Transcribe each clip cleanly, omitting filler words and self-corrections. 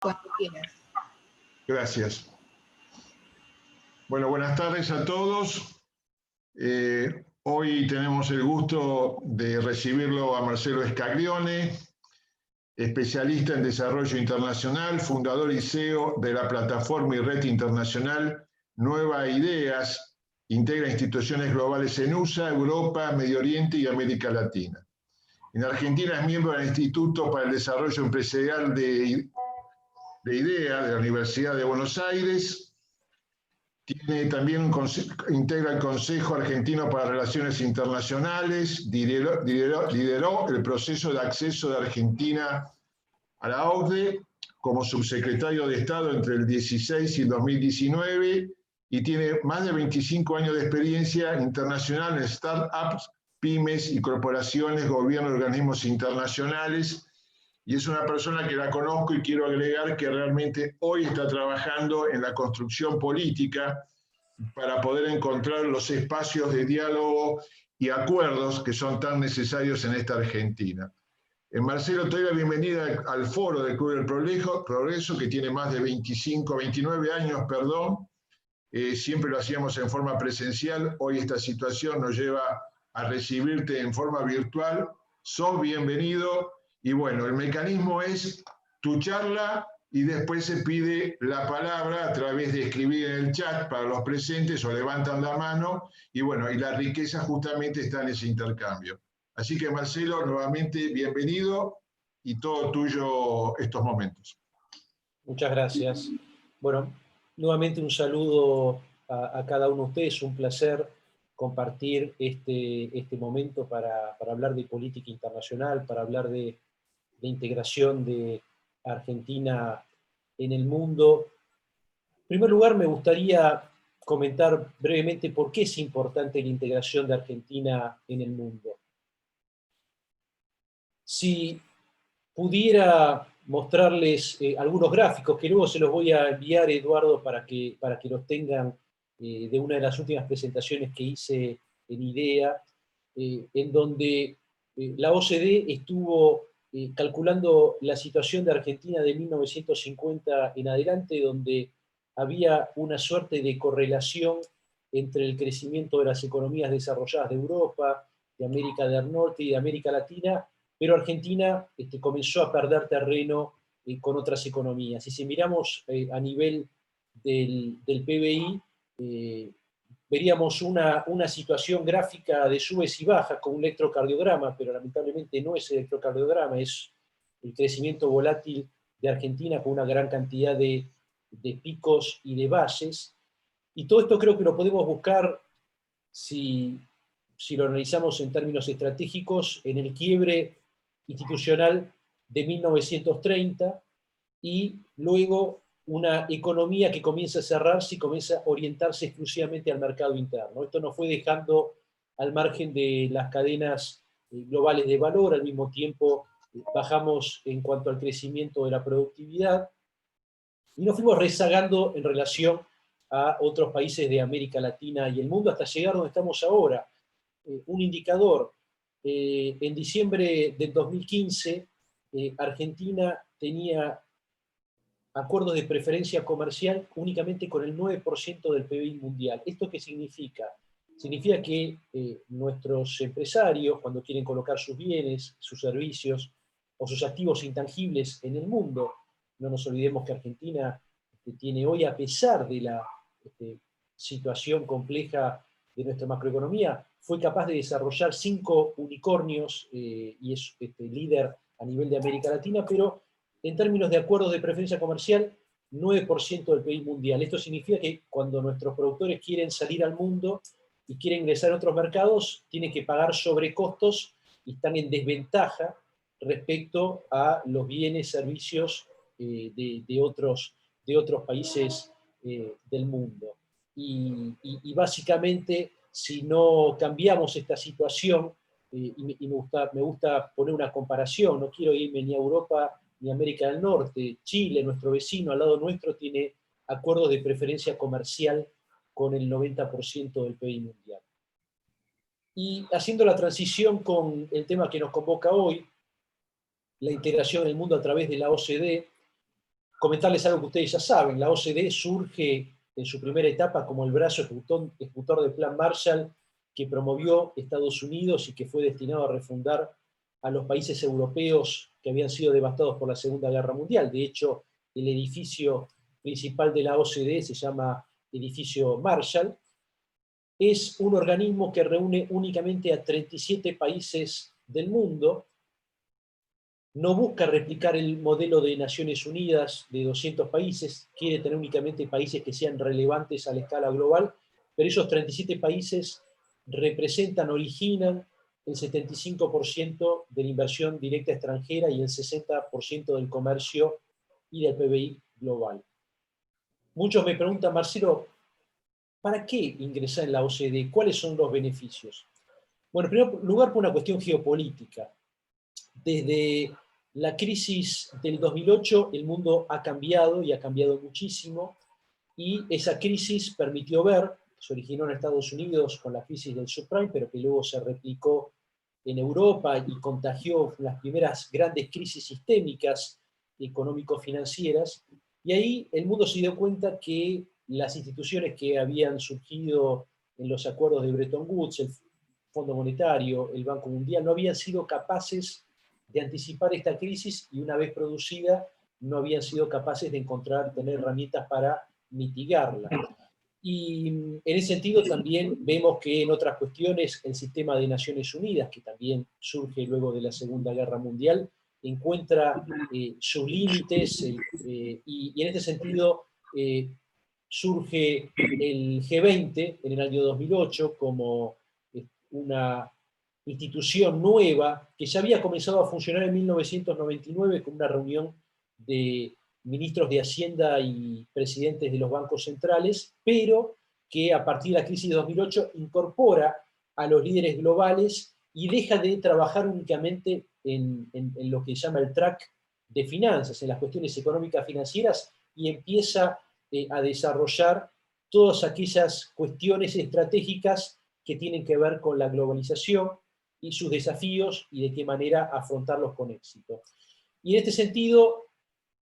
Cuando quieras. Gracias. Bueno, buenas tardes a todos. Hoy tenemos el gusto de recibirlo a Marcelo Scaglione, especialista en desarrollo internacional, fundador y CEO de la plataforma y red internacional Nueva Ideas, integra instituciones globales en USA, Europa, Medio Oriente y América Latina. En Argentina es miembro del Instituto para el Desarrollo Empresarial de IDEA, de la Universidad de Buenos Aires. Integra el Consejo Argentino para Relaciones Internacionales, lideró el proceso de acceso de Argentina a la OCDE como subsecretario de Estado entre el 2016 y el 2019 y tiene más de 25 años de experiencia internacional en startups, pymes y corporaciones, gobiernos y organismos internacionales. Y es una persona que la conozco y quiero agregar que realmente hoy está trabajando en la construcción política para poder encontrar los espacios de diálogo y acuerdos que son tan necesarios en esta Argentina. Marcelo, te doy la bienvenida al foro del Club del Progreso, que tiene más de 29 años, perdón. Siempre lo hacíamos en forma presencial. Hoy esta situación nos lleva a recibirte en forma virtual. Sos bienvenido. Y bueno, el mecanismo es tu charla y después se pide la palabra a través de escribir en el chat para los presentes o levantan la mano. Y bueno, y la riqueza justamente está en ese intercambio. Así que Marcelo, nuevamente bienvenido y todo tuyo estos momentos. Muchas gracias. Bueno, nuevamente un saludo a cada uno de ustedes, un placer compartir este momento para hablar de política internacional, para hablar de integración de Argentina en el mundo. En primer lugar, me gustaría comentar brevemente por qué es importante la integración de Argentina en el mundo. Si pudiera mostrarles algunos gráficos, que luego se los voy a enviar, Eduardo, para que los tengan de una de las últimas presentaciones que hice en IDEA, en donde la OCDE estuvo calculando la situación de Argentina de 1950 en adelante, donde había una suerte de correlación entre el crecimiento de las economías desarrolladas de Europa, de América del Norte y de América Latina, pero Argentina comenzó a perder terreno con otras economías. Y si miramos a nivel del PBI, veríamos una situación gráfica de subes y bajas con un electrocardiograma, pero lamentablemente no es el electrocardiograma, es el crecimiento volátil de Argentina con una gran cantidad de picos y de valles. Y todo esto creo que lo podemos buscar, si lo analizamos en términos estratégicos, en el quiebre institucional de 1930 y luego una economía que comienza a cerrarse y comienza a orientarse exclusivamente al mercado interno. Esto nos fue dejando al margen de las cadenas globales de valor, al mismo tiempo bajamos en cuanto al crecimiento de la productividad y nos fuimos rezagando en relación a otros países de América Latina y el mundo hasta llegar donde estamos ahora. Un indicador, en diciembre del 2015, Argentina tenía acuerdos de preferencia comercial únicamente con el 9% del PBI mundial. ¿Esto qué significa? Significa que nuestros empresarios, cuando quieren colocar sus bienes, sus servicios o sus activos intangibles en el mundo, no nos olvidemos que Argentina tiene hoy, a pesar de la situación compleja de nuestra macroeconomía, fue capaz de desarrollar 5 unicornios y es líder a nivel de América Latina, pero en términos de acuerdos de preferencia comercial, 9% del PIB mundial. Esto significa que cuando nuestros productores quieren salir al mundo y quieren ingresar a otros mercados, tienen que pagar sobrecostos y están en desventaja respecto a los bienes, servicios de otros países del mundo. Y básicamente, si no cambiamos esta situación, y me gusta poner una comparación, no quiero irme ni a Europa ni a América del Norte. Chile, nuestro vecino al lado nuestro, tiene acuerdos de preferencia comercial con el 90% del PIB mundial. Y haciendo la transición con el tema que nos convoca hoy, la integración en el mundo a través de la OCDE, comentarles algo que ustedes ya saben. La OCDE surge en su primera etapa como el brazo ejecutor del Plan Marshall que promovió Estados Unidos y que fue destinado a refundar a los países europeos que habían sido devastados por la Segunda Guerra Mundial. De hecho, el edificio principal de la OCDE se llama Edificio Marshall. Es un organismo que reúne únicamente a 37 países del mundo. No busca replicar el modelo de Naciones Unidas de 200 países, quiere tener únicamente países que sean relevantes a la escala global, pero esos 37 países representan, originan el 75% de la inversión directa extranjera y el 60% del comercio y del PBI global. Muchos me preguntan, Marcelo, ¿para qué ingresar en la OCDE? ¿Cuáles son los beneficios? Bueno, en primer lugar, por una cuestión geopolítica. Desde la crisis del 2008, el mundo ha cambiado y ha cambiado muchísimo, y esa crisis permitió ver, se originó en Estados Unidos con la crisis del subprime, pero que luego se replicó en Europa y contagió las primeras grandes crisis sistémicas económico-financieras, y ahí el mundo se dio cuenta que las instituciones que habían surgido en los acuerdos de Bretton Woods, el Fondo Monetario, el Banco Mundial, no habían sido capaces de anticipar esta crisis y una vez producida no habían sido capaces de tener herramientas para mitigarla. Y en ese sentido también vemos que en otras cuestiones el sistema de Naciones Unidas, que también surge luego de la Segunda Guerra Mundial, encuentra sus límites y en este sentido surge el G20 en el año 2008 como una institución nueva que ya había comenzado a funcionar en 1999 con una reunión de ministros de Hacienda y presidentes de los bancos centrales, pero que a partir de la crisis de 2008 incorpora a los líderes globales y deja de trabajar únicamente en lo que se llama el track de finanzas, en las cuestiones económicas financieras, y empieza a desarrollar todas aquellas cuestiones estratégicas que tienen que ver con la globalización y sus desafíos y de qué manera afrontarlos con éxito. Y en este sentido,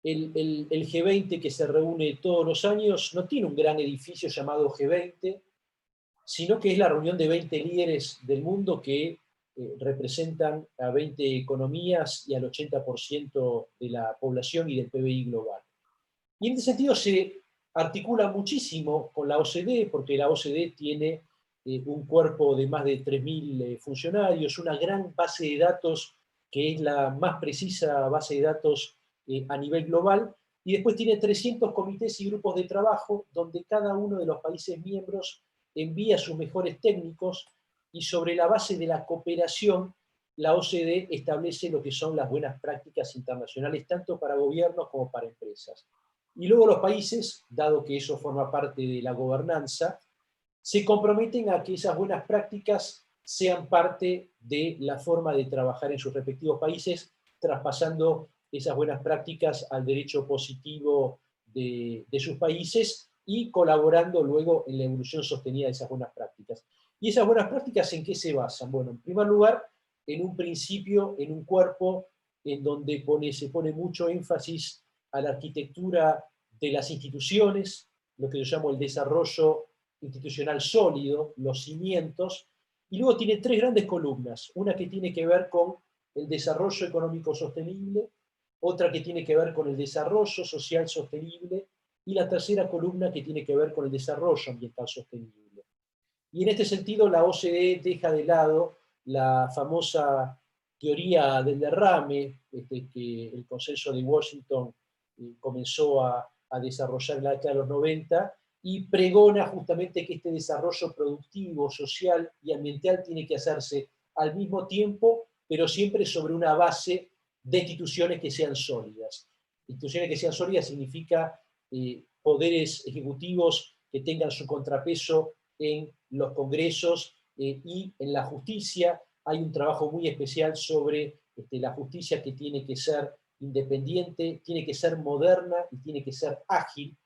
el G20, que se reúne todos los años, no tiene un gran edificio llamado G20, sino que es la reunión de 20 líderes del mundo que representan a 20 economías y al 80% de la población y del PBI global. Y en este sentido se articula muchísimo con la OCDE, porque la OCDE tiene un cuerpo de más de 3.000 funcionarios, una gran base de datos que es la más precisa base de datos a nivel global, y después tiene 300 comités y grupos de trabajo donde cada uno de los países miembros envía sus mejores técnicos, y sobre la base de la cooperación la OCDE establece lo que son las buenas prácticas internacionales, tanto para gobiernos como para empresas. Y luego los países, dado que eso forma parte de la gobernanza, se comprometen a que esas buenas prácticas sean parte de la forma de trabajar en sus respectivos países, traspasando esas buenas prácticas al derecho positivo de sus países y colaborando luego en la evolución sostenida de esas buenas prácticas. ¿Y esas buenas prácticas en qué se basan? Bueno, en primer lugar, en un principio, en un cuerpo en donde se pone mucho énfasis a la arquitectura de las instituciones, lo que yo llamo el desarrollo institucional sólido, los cimientos, y luego tiene 3 grandes columnas, una que tiene que ver con el desarrollo económico sostenible, otra que tiene que ver con el desarrollo social sostenible, y la tercera columna que tiene que ver con el desarrollo ambiental sostenible. Y en este sentido la OCDE deja de lado la famosa teoría del derrame, que el Consenso de Washington comenzó a desarrollar en la década de los 90, y pregona justamente que este desarrollo productivo, social y ambiental tiene que hacerse al mismo tiempo, pero siempre sobre una base de instituciones que sean sólidas. Instituciones que sean sólidas significa poderes ejecutivos que tengan su contrapeso en los congresos y en la justicia. Hay un trabajo muy especial sobre la justicia, que tiene que ser independiente, tiene que ser moderna y tiene que ser ágil.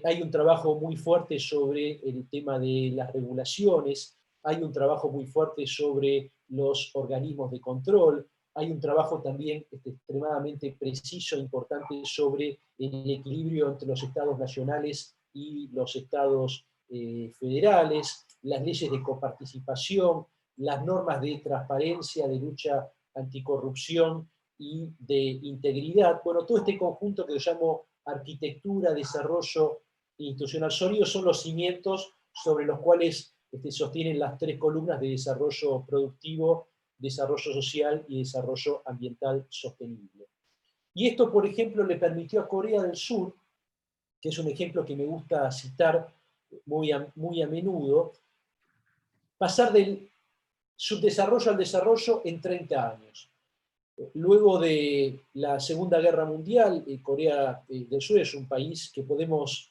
Hay un trabajo muy fuerte sobre el tema de las regulaciones, hay un trabajo muy fuerte sobre los organismos de control, hay un trabajo también extremadamente preciso e importante sobre el equilibrio entre los estados nacionales y los estados federales, las leyes de coparticipación, las normas de transparencia, de lucha anticorrupción y de integridad. Bueno, todo este conjunto que yo llamo arquitectura, desarrollo institucional sólido son los cimientos sobre los cuales sostienen las tres columnas de desarrollo productivo, desarrollo social y desarrollo ambiental sostenible. Y esto, por ejemplo, le permitió a Corea del Sur, que es un ejemplo que me gusta citar muy a menudo, pasar del subdesarrollo al desarrollo en 30 años. Luego de la Segunda Guerra Mundial, Corea del Sur es un país que podemos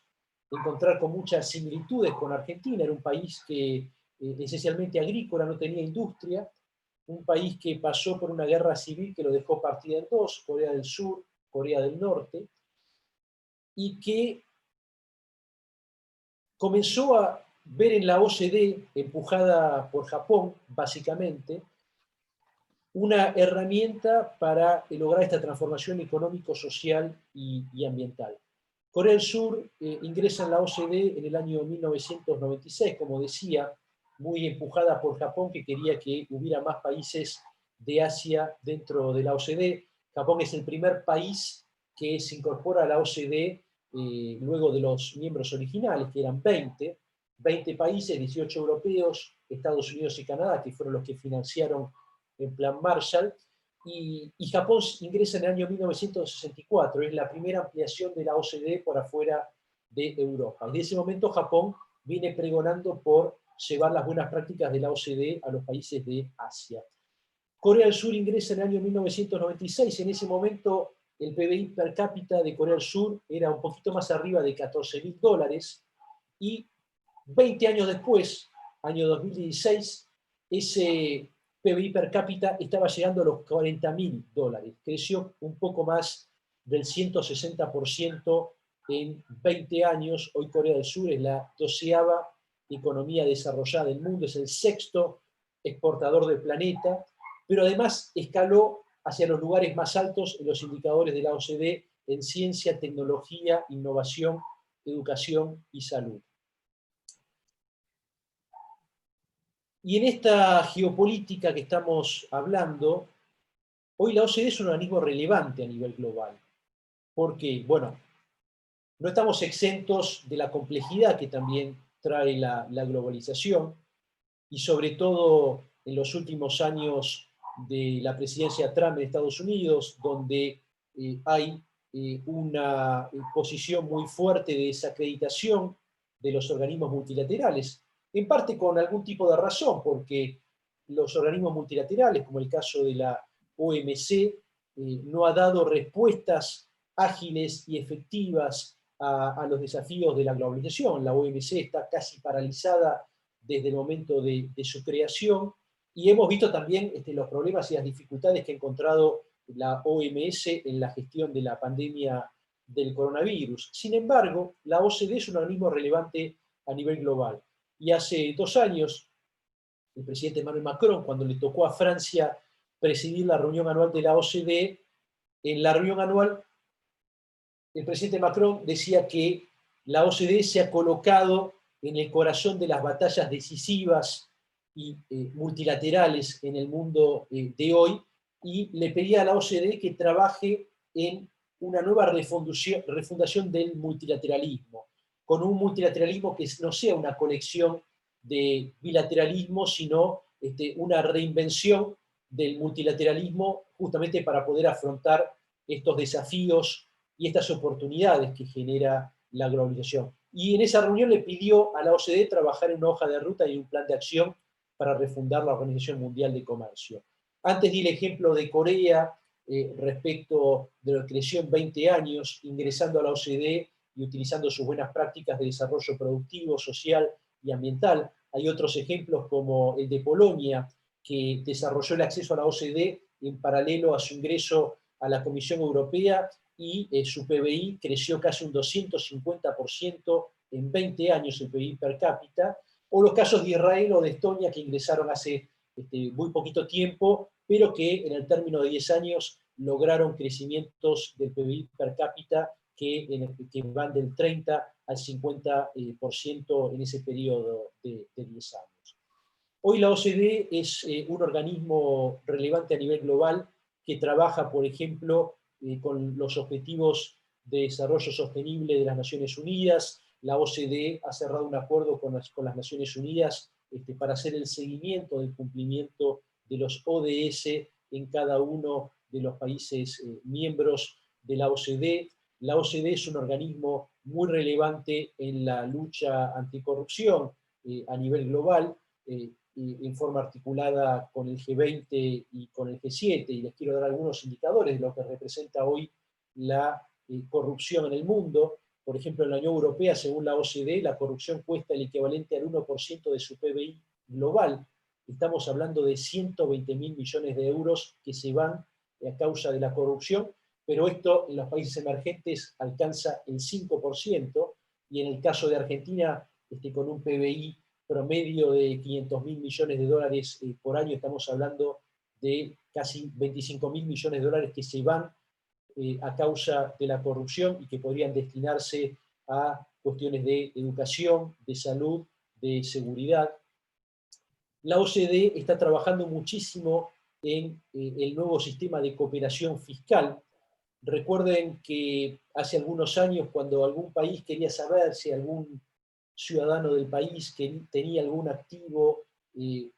encontrar con muchas similitudes con Argentina. Era un país que esencialmente agrícola, no tenía industria, un país que pasó por una guerra civil que lo dejó partida en dos, Corea del Sur, Corea del Norte, y que comenzó a ver en la OCDE, empujada por Japón, básicamente, una herramienta para lograr esta transformación económico-social y ambiental. Corea del Sur ingresa en la OCDE en el año 1996, como decía, muy empujada por Japón, que quería que hubiera más países de Asia dentro de la OCDE. Japón es el primer país que se incorpora a la OCDE luego de los miembros originales, que eran 20 países, 18 europeos, Estados Unidos y Canadá, que fueron los que financiaron en plan Marshall, y Japón ingresa en el año 1964, es la primera ampliación de la OCDE por afuera de Europa. Desde ese momento Japón viene pregonando por llevar las buenas prácticas de la OCDE a los países de Asia. Corea del Sur ingresa en el año 1996, en ese momento el PBI per cápita de Corea del Sur era un poquito más arriba de $14.000, y 20 años después, año 2016, ese PBI per cápita estaba llegando a los $40.000. Creció un poco más del 160% en 20 años. Hoy Corea del Sur es la 12ª economía desarrollada del mundo, es el 6º exportador del planeta, pero además escaló hacia los lugares más altos en los indicadores de la OCDE en ciencia, tecnología, innovación, educación y salud. Y en esta geopolítica que estamos hablando, hoy la OCDE es un organismo relevante a nivel global, porque, bueno, no estamos exentos de la complejidad que también trae la globalización, y sobre todo en los últimos años de la presidencia Trump en Estados Unidos, donde hay una posición muy fuerte de desacreditación de los organismos multilaterales, en parte con algún tipo de razón, porque los organismos multilaterales, como el caso de la OMC, no ha dado respuestas ágiles y efectivas a los desafíos de la globalización. La OMC está casi paralizada desde el momento de su creación, y hemos visto también los problemas y las dificultades que ha encontrado la OMS en la gestión de la pandemia del coronavirus. Sin embargo, la OCDE es un organismo relevante a nivel global. Y hace 2 años, el presidente Emmanuel Macron, cuando le tocó a Francia presidir la reunión anual de la OCDE, en la reunión anual, el presidente Macron decía que la OCDE se ha colocado en el corazón de las batallas decisivas y multilaterales en el mundo de hoy, y le pedía a la OCDE que trabaje en una nueva refundación del multilateralismo, con un multilateralismo que no sea una colección de bilateralismo, sino una reinvención del multilateralismo, justamente para poder afrontar estos desafíos y estas oportunidades que genera la globalización. Y en esa reunión le pidió a la OCDE trabajar en una hoja de ruta y un plan de acción para refundar la Organización Mundial de Comercio. Antes di el ejemplo de Corea respecto de lo que creció en 20 años, ingresando a la OCDE y utilizando sus buenas prácticas de desarrollo productivo, social y ambiental. Hay otros ejemplos como el de Polonia, que desarrolló el acceso a la OCDE en paralelo a su ingreso a la Comisión Europea, y su PBI creció casi un 250% en 20 años, el PBI per cápita, o los casos de Israel o de Estonia, que ingresaron hace muy poquito tiempo, pero que en el término de 10 años lograron crecimientos del PBI per cápita que van del 30 al 50% en ese periodo de 10 años. Hoy la OCDE es un organismo relevante a nivel global que trabaja, por ejemplo, con los objetivos de desarrollo sostenible de las Naciones Unidas. La OCDE ha cerrado un acuerdo con las Naciones Unidas para hacer el seguimiento del cumplimiento de los ODS en cada uno de los países miembros de la OCDE. La OCDE es un organismo muy relevante en la lucha anticorrupción a nivel global, en forma articulada con el G20 y con el G7, y les quiero dar algunos indicadores de lo que representa hoy la corrupción en el mundo. Por ejemplo, en la Unión Europea, según la OCDE, la corrupción cuesta el equivalente al 1% de su PBI global. Estamos hablando de 120.000 millones de euros que se van a causa de la corrupción, pero esto en los países emergentes alcanza el 5%, y en el caso de Argentina, con un PBI promedio de 500.000 millones de dólares por año, estamos hablando de casi 25.000 millones de dólares que se van a causa de la corrupción y que podrían destinarse a cuestiones de educación, de salud, de seguridad. La OCDE está trabajando muchísimo en el nuevo sistema de cooperación fiscal. Recuerden que hace algunos años, cuando algún país quería saber si algún ciudadano del país que tenía algún activo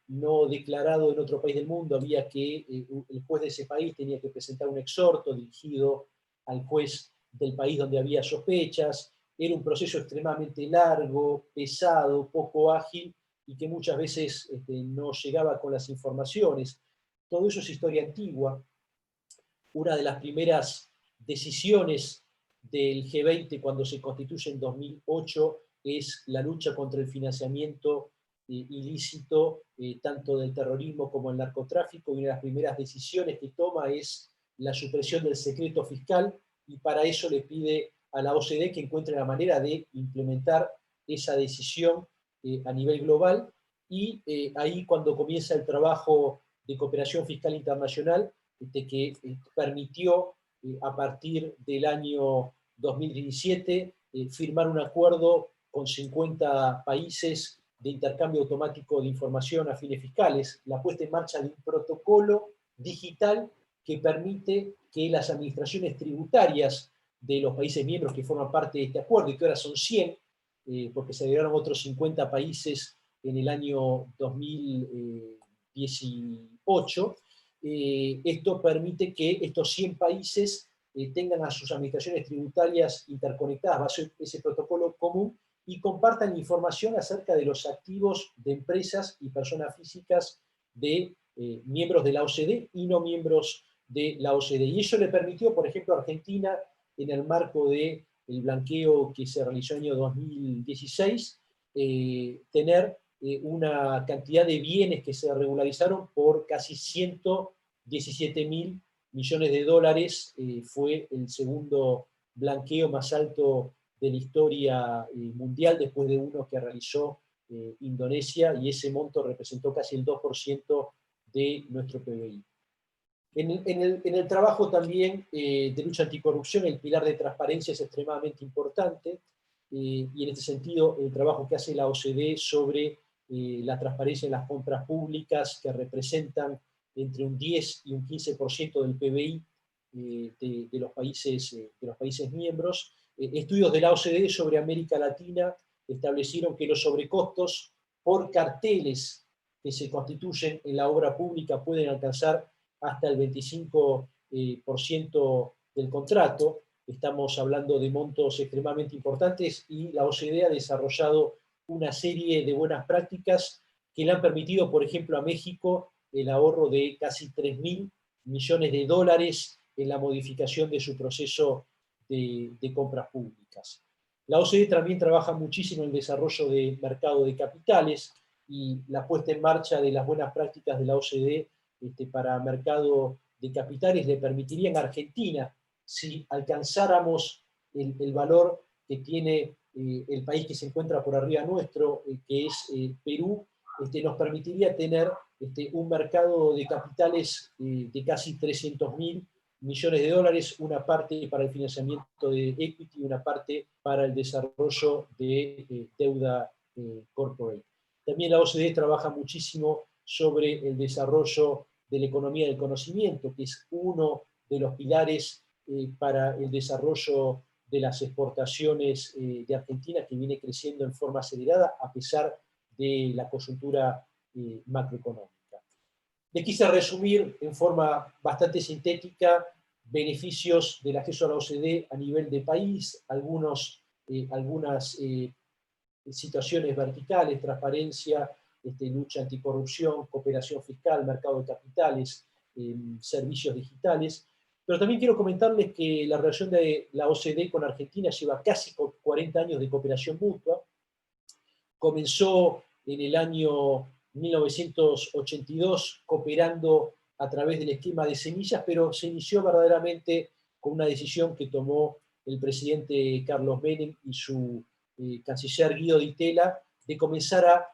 no declarado en otro país del mundo, había que, el juez de ese país tenía que presentar un exhorto dirigido al juez del país donde había sospechas. Era un proceso extremadamente largo, pesado, poco ágil, y que muchas veces no llegaba con las informaciones. Todo eso es historia antigua. Una de las primeras decisiones del G20 cuando se constituye en 2008 es la lucha contra el financiamiento ilícito, tanto del terrorismo como el narcotráfico, y una de las primeras decisiones que toma es la supresión del secreto fiscal, y para eso le pide a la OCDE que encuentre la manera de implementar esa decisión a nivel global, y ahí cuando comienza el trabajo de cooperación fiscal internacional, que permitió a partir del año 2017 firmar un acuerdo con 50 países de intercambio automático de información a fines fiscales, la puesta en marcha de un protocolo digital que permite que las administraciones tributarias de los países miembros que forman parte de este acuerdo, y que ahora son 100, porque se agregaron otros 50 países en el año 2018, esto permite que estos 100 países tengan a sus administraciones tributarias interconectadas bajo ese protocolo común y compartan información acerca de los activos de empresas y personas físicas de miembros de la OCDE y no miembros de la OCDE. Y eso le permitió, por ejemplo, a Argentina, en el marco del blanqueo que se realizó en el año 2016, tener una cantidad de bienes que se regularizaron por casi 117.000 millones de dólares. Fue el segundo blanqueo más alto de la historia mundial, después de uno que realizó Indonesia, y ese monto representó casi el 2% de nuestro PBI. En el trabajo también de lucha anticorrupción, el pilar de transparencia es extremadamente importante, y en este sentido el trabajo que hace la OCDE sobre la transparencia en las compras públicas, que representan entre un 10 y un 15% del PBI de los países miembros. Estudios de la OCDE sobre América Latina establecieron que los sobrecostos por carteles que se constituyen en la obra pública pueden alcanzar hasta el 25% del contrato. Estamos hablando de montos extremadamente importantes, y la OCDE ha desarrollado una serie de buenas prácticas que le han permitido, por ejemplo, a México el ahorro de casi 3.000 millones de dólares en la modificación de su proceso de compras públicas. La OCDE también trabaja muchísimo en el desarrollo de mercado de capitales, y la puesta en marcha de las buenas prácticas de la OCDE para mercado de capitales le permitirían a Argentina, si alcanzáramos el valor que tiene el país que se encuentra por arriba nuestro, que es Perú, nos permitiría tener un mercado de capitales de casi 300.000 millones de dólares, una parte para el financiamiento de equity y una parte para el desarrollo de deuda corporate. También la OCDE trabaja muchísimo sobre el desarrollo de la economía del conocimiento, que es uno de los pilares para el desarrollo de las exportaciones de Argentina, que viene creciendo en forma acelerada a pesar de la coyuntura macroeconómica. Les quise resumir en forma bastante sintética beneficios del acceso a la OCDE a nivel de país, algunas situaciones verticales, transparencia, lucha anticorrupción, cooperación fiscal, mercado de capitales, servicios digitales. Pero también quiero comentarles que la relación de la OCDE con Argentina lleva casi 40 años de cooperación mutua. Comenzó en el año 1982 cooperando a través del esquema de semillas, pero se inició verdaderamente con una decisión que tomó el presidente Carlos Menem y su canciller Guido Di Tella de comenzar a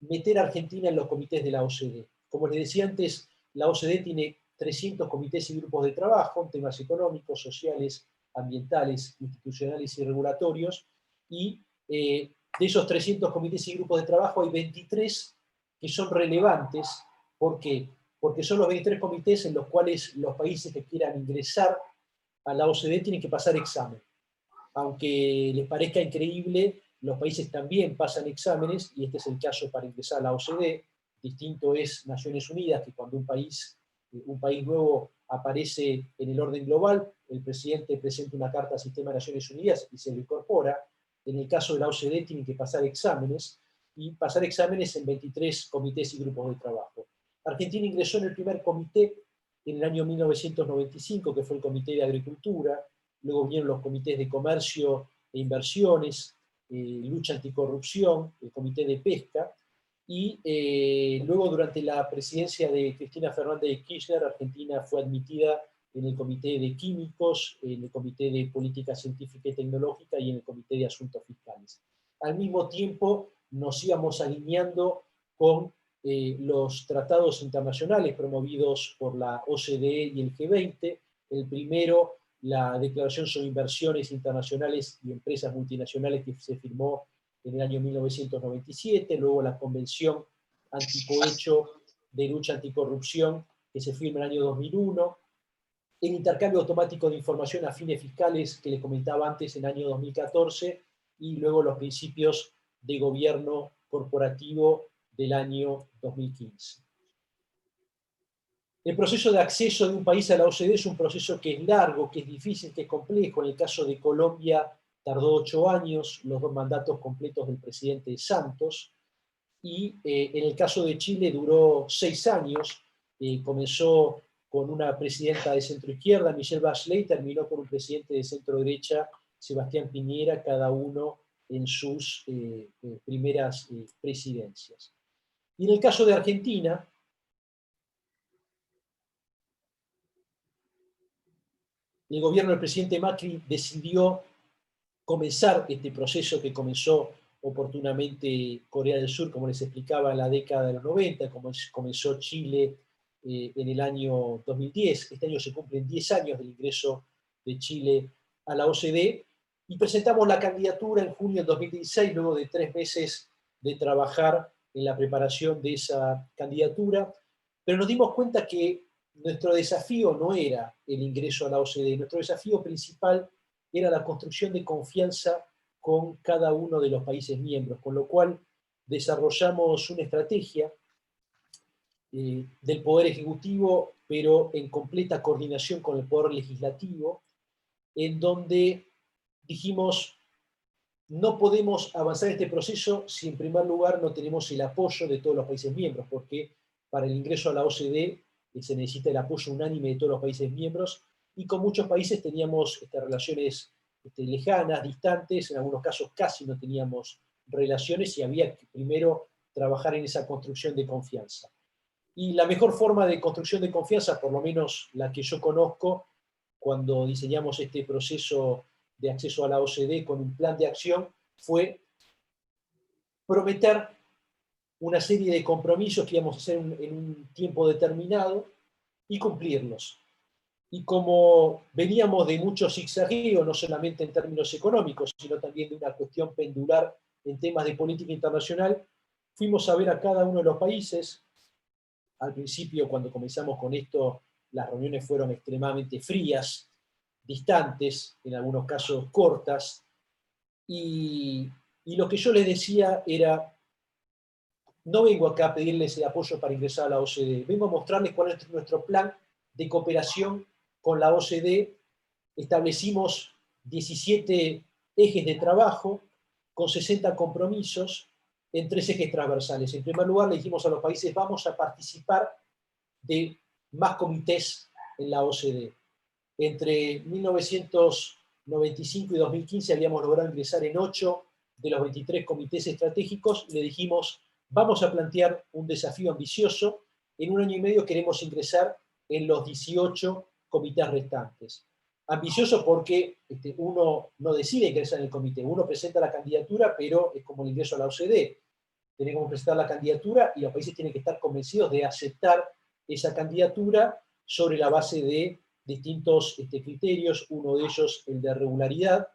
meter a Argentina en los comités de la OCDE. Como les decía antes, la OCDE tiene 300 comités y grupos de trabajo en temas económicos, sociales, ambientales, institucionales y regulatorios, y de esos 300 comités y grupos de trabajo hay 23 que son relevantes. ¿Por qué? Porque son los 23 comités en los cuales los países que quieran ingresar a la OCDE tienen que pasar examen. Aunque les parezca increíble, los países también pasan exámenes, y este es el caso para ingresar a la OCDE. Distinto es Naciones Unidas, que cuando un país nuevo aparece en el orden global, el presidente presenta una carta al sistema de Naciones Unidas y se lo incorpora. En el caso de la OCDE tienen que pasar exámenes, y pasar exámenes en 23 comités y grupos de trabajo. Argentina ingresó en el primer comité en el año 1995, que fue el Comité de Agricultura. Luego vinieron los comités de comercio e inversiones, lucha anticorrupción, el comité de pesca, y luego durante la presidencia de Cristina Fernández de Kirchner, Argentina fue admitida en el comité de químicos, en el comité de política científica y tecnológica y en el comité de asuntos fiscales. Al mismo tiempo nos íbamos alineando con los tratados internacionales promovidos por la OCDE y el G20, el primero, la Declaración sobre Inversiones Internacionales y Empresas Multinacionales, que se firmó en el año 1997, luego la Convención Anticohecho de Lucha Anticorrupción, que se firma en el año 2001, el intercambio automático de información a fines fiscales, que les comentaba antes, en el año 2014, y luego los principios de gobierno corporativo del año 2015. El proceso de acceso de un país a la OCDE es un proceso que es largo, que es difícil, que es complejo. En el caso de Colombia tardó 8 años, los 2 mandatos completos del presidente Santos, y en el caso de Chile duró 6 años, comenzó con una presidenta de centro-izquierda, Michelle Bachelet, y terminó con un presidente de centro-derecha, Sebastián Piñera, cada uno en sus primeras presidencias. Y en el caso de Argentina, el gobierno del presidente Macri decidió comenzar este proceso que comenzó oportunamente Corea del Sur, como les explicaba, en la década de los 90, como comenzó Chile en el año 2010. Este año se cumplen 10 años del ingreso de Chile a la OCDE, y presentamos la candidatura en junio del 2016, luego de 3 meses de trabajar en la preparación de esa candidatura, pero nos dimos cuenta que nuestro desafío no era el ingreso a la OCDE, nuestro desafío principal era la construcción de confianza con cada uno de los países miembros, con lo cual desarrollamos una estrategia del Poder Ejecutivo, pero en completa coordinación con el Poder Legislativo, en donde dijimos, no podemos avanzar en este proceso si en primer lugar no tenemos el apoyo de todos los países miembros, porque para el ingreso a la OCDE se necesita el apoyo unánime de todos los países miembros, y con muchos países teníamos relaciones lejanas, distantes, en algunos casos casi no teníamos relaciones, y había que primero trabajar en esa construcción de confianza. Y la mejor forma de construcción de confianza, por lo menos la que yo conozco, cuando diseñamos este proceso de acceso a la OCDE con un plan de acción, fue prometer una serie de compromisos que íbamos a hacer en un tiempo determinado y cumplirlos. Y como veníamos de mucho zigzagueo, no solamente en términos económicos, sino también de una cuestión pendular en temas de política internacional, fuimos a ver a cada uno de los países. Al principio, cuando comenzamos con esto, las reuniones fueron extremadamente frías, distantes, en algunos casos cortas, y lo que yo les decía era, no vengo acá a pedirles el apoyo para ingresar a la OCDE, vengo a mostrarles cuál es nuestro plan de cooperación con la OCDE. Establecimos 17 ejes de trabajo con 60 compromisos en 3 ejes transversales. En primer lugar, le dijimos a los países, vamos a participar de más comités en la OCDE. Entre 1995 y 2015 habíamos logrado ingresar en 8 de los 23 comités estratégicos. Le dijimos, vamos a plantear un desafío ambicioso. En un año y medio queremos ingresar en los 18 comités restantes. Ambicioso porque uno no decide ingresar en el comité, uno presenta la candidatura, pero es como el ingreso a la OCDE. Tenemos que presentar la candidatura y los países tienen que estar convencidos de aceptar esa candidatura sobre la base de distintos criterios, uno de ellos el de regularidad,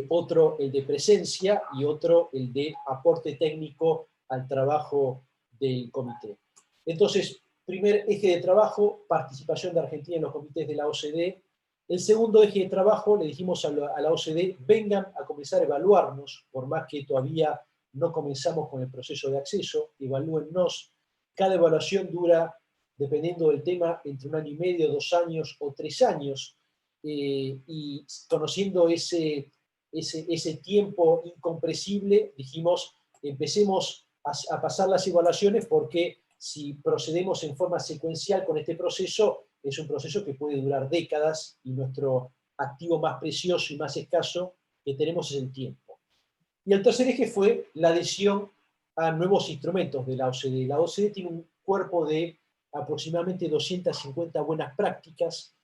otro el de presencia y otro el de aporte técnico al trabajo del comité. Entonces, primer eje de trabajo, participación de Argentina en los comités de la OCDE. El segundo eje de trabajo, le dijimos a la OCDE, vengan a comenzar a evaluarnos, por más que todavía no comenzamos con el proceso de acceso, evalúennos. Cada evaluación dura, dependiendo del tema, entre 1 año y medio, 2 años o 3 años, y conociendo ese tiempo incompresible, dijimos, empecemos a pasar las evaluaciones, porque si procedemos en forma secuencial con este proceso, es un proceso que puede durar décadas, y nuestro activo más precioso y más escaso que tenemos es el tiempo. Y el tercer eje fue la adhesión a nuevos instrumentos de la OCDE. La OCDE tiene un cuerpo de aproximadamente 250 buenas prácticas,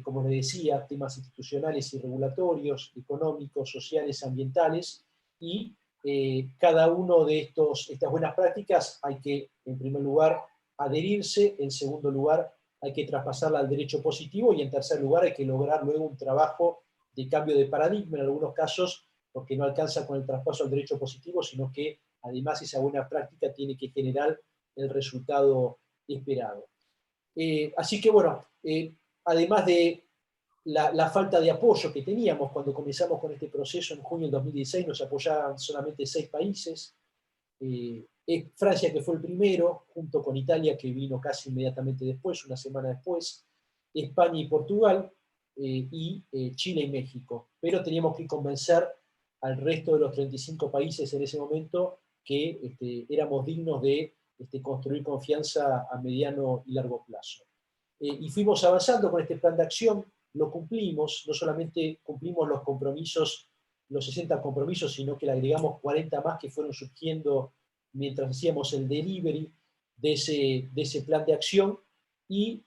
como les decía, temas institucionales y regulatorios, económicos, sociales, ambientales, y cada uno de estas buenas prácticas hay que, en primer lugar, adherirse, en segundo lugar, hay que traspasarla al derecho positivo, y en tercer lugar hay que lograr luego un trabajo de cambio de paradigma, en algunos casos, porque no alcanza con el traspaso al derecho positivo, sino que además esa buena práctica tiene que generar el resultado esperado. Así que bueno, además de la falta de apoyo que teníamos cuando comenzamos con este proceso en junio del 2016, nos apoyaban solamente 6 países. Francia, que fue el primero, junto con Italia, que vino casi inmediatamente después, una semana después, España y Portugal, y Chile y México. Pero teníamos que convencer al resto de los 35 países en ese momento que éramos dignos de construir confianza a mediano y largo plazo. Y fuimos avanzando con este plan de acción, lo cumplimos, no solamente cumplimos los compromisos, los 60 compromisos, sino que le agregamos 40 más que fueron surgiendo mientras hacíamos el delivery de ese plan de acción. Y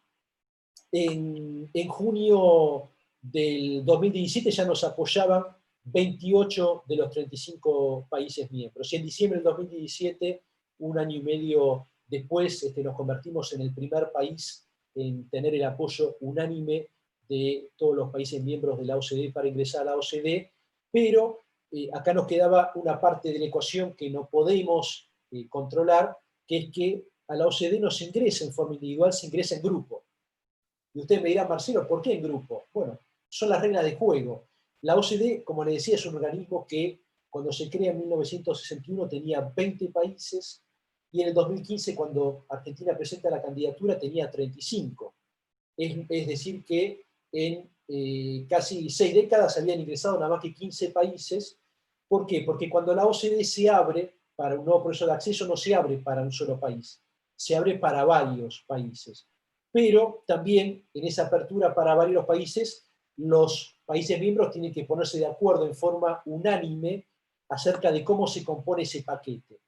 en junio del 2017 ya nos apoyaban 28 de los 35 países miembros. Y en diciembre del 2017, un año y medio después, nos convertimos en el primer país en tener el apoyo unánime de todos los países miembros de la OCDE para ingresar a la OCDE, pero acá nos quedaba una parte de la ecuación que no podemos controlar, que es que a la OCDE no se ingresa en forma individual, se ingresa en grupo. Y usted me dirá, Marcelo, ¿por qué en grupo? Bueno, son las reglas de juego. La OCDE, como le decía, es un organismo que cuando se crea en 1961 tenía 20 países, y en el 2015, cuando Argentina presenta la candidatura, tenía 35. Es decir, que en casi 6 décadas habían ingresado nada más que 15 países. ¿Por qué? Porque cuando la OCDE se abre para un nuevo proceso de acceso, no se abre para un solo país, se abre para varios países. Pero también en esa apertura para varios países, los países miembros tienen que ponerse de acuerdo en forma unánime acerca de cómo se compone ese paquete.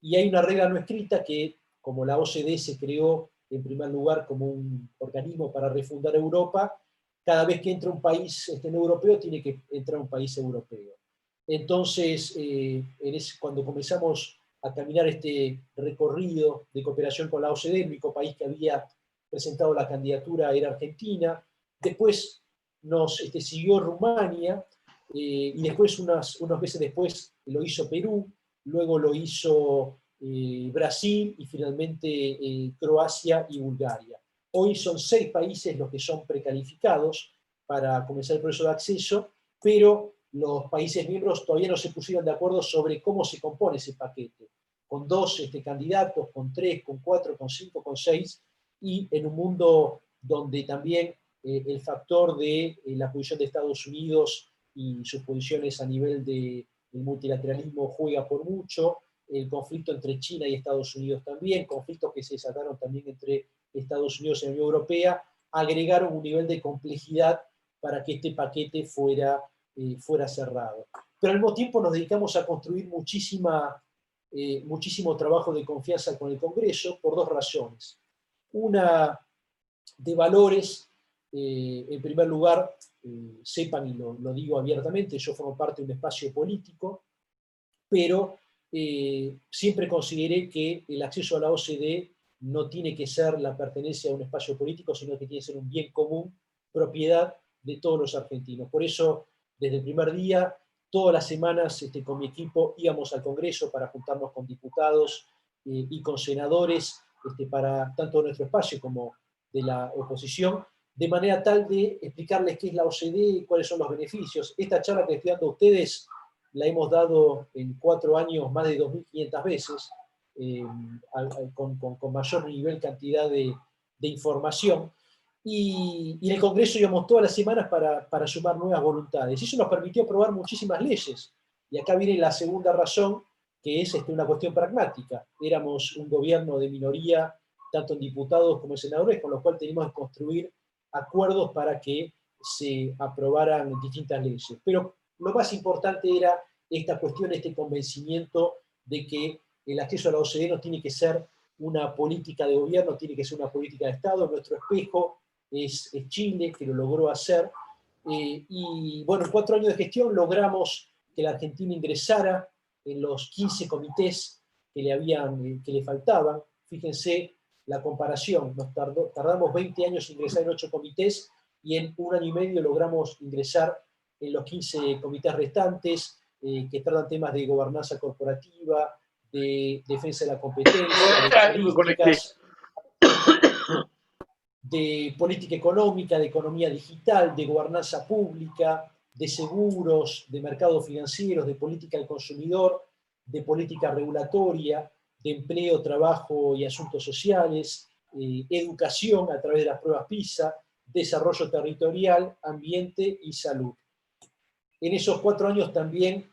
Y hay una regla no escrita que, como la OCDE se creó en primer lugar como un organismo para refundar Europa, cada vez que entra un país no europeo, tiene que entrar un país europeo. Entonces, cuando comenzamos a caminar este recorrido de cooperación con la OCDE. El único país que había presentado la candidatura era Argentina. Después nos siguió Rumania, y después, unos meses después, lo hizo Perú, luego lo hizo Brasil y finalmente Croacia y Bulgaria. Hoy son 6 países los que son precalificados para comenzar el proceso de acceso, pero los países miembros todavía no se pusieron de acuerdo sobre cómo se compone ese paquete, con 2 candidatos, con 3, con 4, con 5, con 6, y en un mundo donde también el factor de la posición de Estados Unidos y sus posiciones a nivel del multilateralismo juega por mucho, el conflicto entre China y Estados Unidos también, conflictos que se desataron también entre Estados Unidos y la Unión Europea, agregaron un nivel de complejidad para que este paquete fuera cerrado. Pero al mismo tiempo nos dedicamos a construir muchísimo trabajo de confianza con el Congreso por 2 razones. Una de valores, en primer lugar, sepan, y lo digo abiertamente, yo formo parte de un espacio político, pero siempre consideré que el acceso a la OCDE no tiene que ser la pertenencia a un espacio político, sino que tiene que ser un bien común, propiedad de todos los argentinos. Por eso, desde el primer día, todas las semanas con mi equipo íbamos al Congreso para juntarnos con diputados y con senadores, para tanto de nuestro espacio como de la oposición, de manera tal de explicarles qué es la OCDE y cuáles son los beneficios. Esta charla que estoy dando a ustedes la hemos dado en 4 años más de 2.500 veces, con mayor nivel, cantidad de información, y en el Congreso íbamos todas las semanas para sumar nuevas voluntades. Y eso nos permitió aprobar muchísimas leyes. Y acá viene la segunda razón, que es una cuestión pragmática. Éramos un gobierno de minoría, tanto en diputados como en senadores, con lo cual teníamos que construir acuerdos para que se aprobaran distintas leyes. Pero lo más importante era esta cuestión, este convencimiento de que el acceso a la OCDE no tiene que ser una política de gobierno, tiene que ser una política de Estado. Nuestro espejo es Chile, que lo logró hacer. Y bueno, en 4 años de gestión logramos que la Argentina ingresara en los 15 comités que le faltaban. Fíjense la comparación, tardamos 20 años en ingresar en 8 comités, y en 1 año y medio logramos ingresar en los 15 comités restantes, que tratan temas de gobernanza corporativa, de defensa de la competencia, de estadísticas, de política económica, de economía digital, de gobernanza pública, de seguros, de mercados financieros, de política del consumidor, de política regulatoria, de empleo, trabajo y asuntos sociales, educación a través de las pruebas PISA, desarrollo territorial, ambiente y salud. En esos 4 años también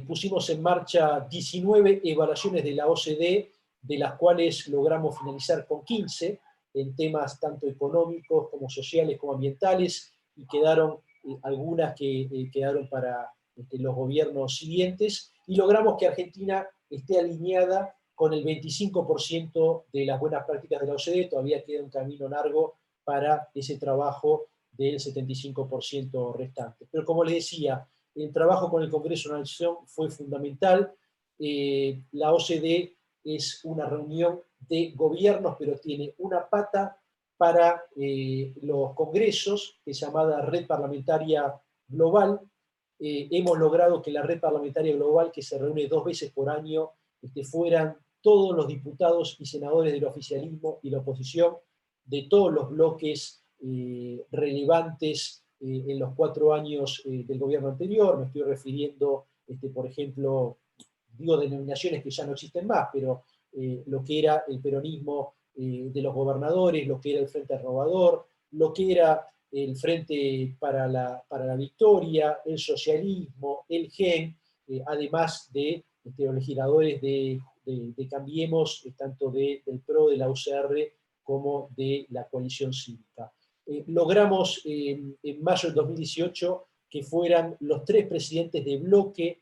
pusimos en marcha 19 evaluaciones de la OCDE, de las cuales logramos finalizar con 15, en temas tanto económicos como sociales como ambientales, y quedaron algunas que quedaron para los gobiernos siguientes, y logramos que Argentina esté alineada con el 25% de las buenas prácticas de la OCDE. Todavía queda un camino largo para ese trabajo del 75% restante. Pero como les decía, el trabajo con el Congreso de la Nación fue fundamental. La OCDE es una reunión de gobiernos, pero tiene una pata para los congresos, que es llamada Red Parlamentaria Global. Hemos logrado que la Red Parlamentaria Global, que se reúne 2 veces por año, fueran todos los diputados y senadores del oficialismo y la oposición, de todos los bloques relevantes en los 4 años del gobierno anterior. Me estoy refiriendo, por ejemplo, digo denominaciones que ya no existen más, pero lo que era el peronismo de los gobernadores, lo que era el Frente Renovador, lo que era el Frente para la Victoria, el socialismo, el GEN, además de los legisladores de Cambiemos, tanto del PRO, de la UCR, como de la coalición cívica. Logramos en mayo del 2018 que fueran los 3 presidentes de bloque,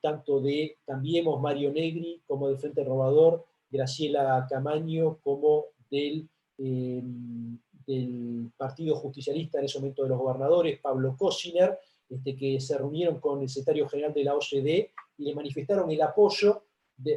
tanto de Cambiemos, Mario Negri, como del Frente Renovador, Graciela Camaño, como del Partido Justicialista, en ese momento de los gobernadores, Pablo Cosiner, que se reunieron con el secretario general de la OCDE y le manifestaron el apoyo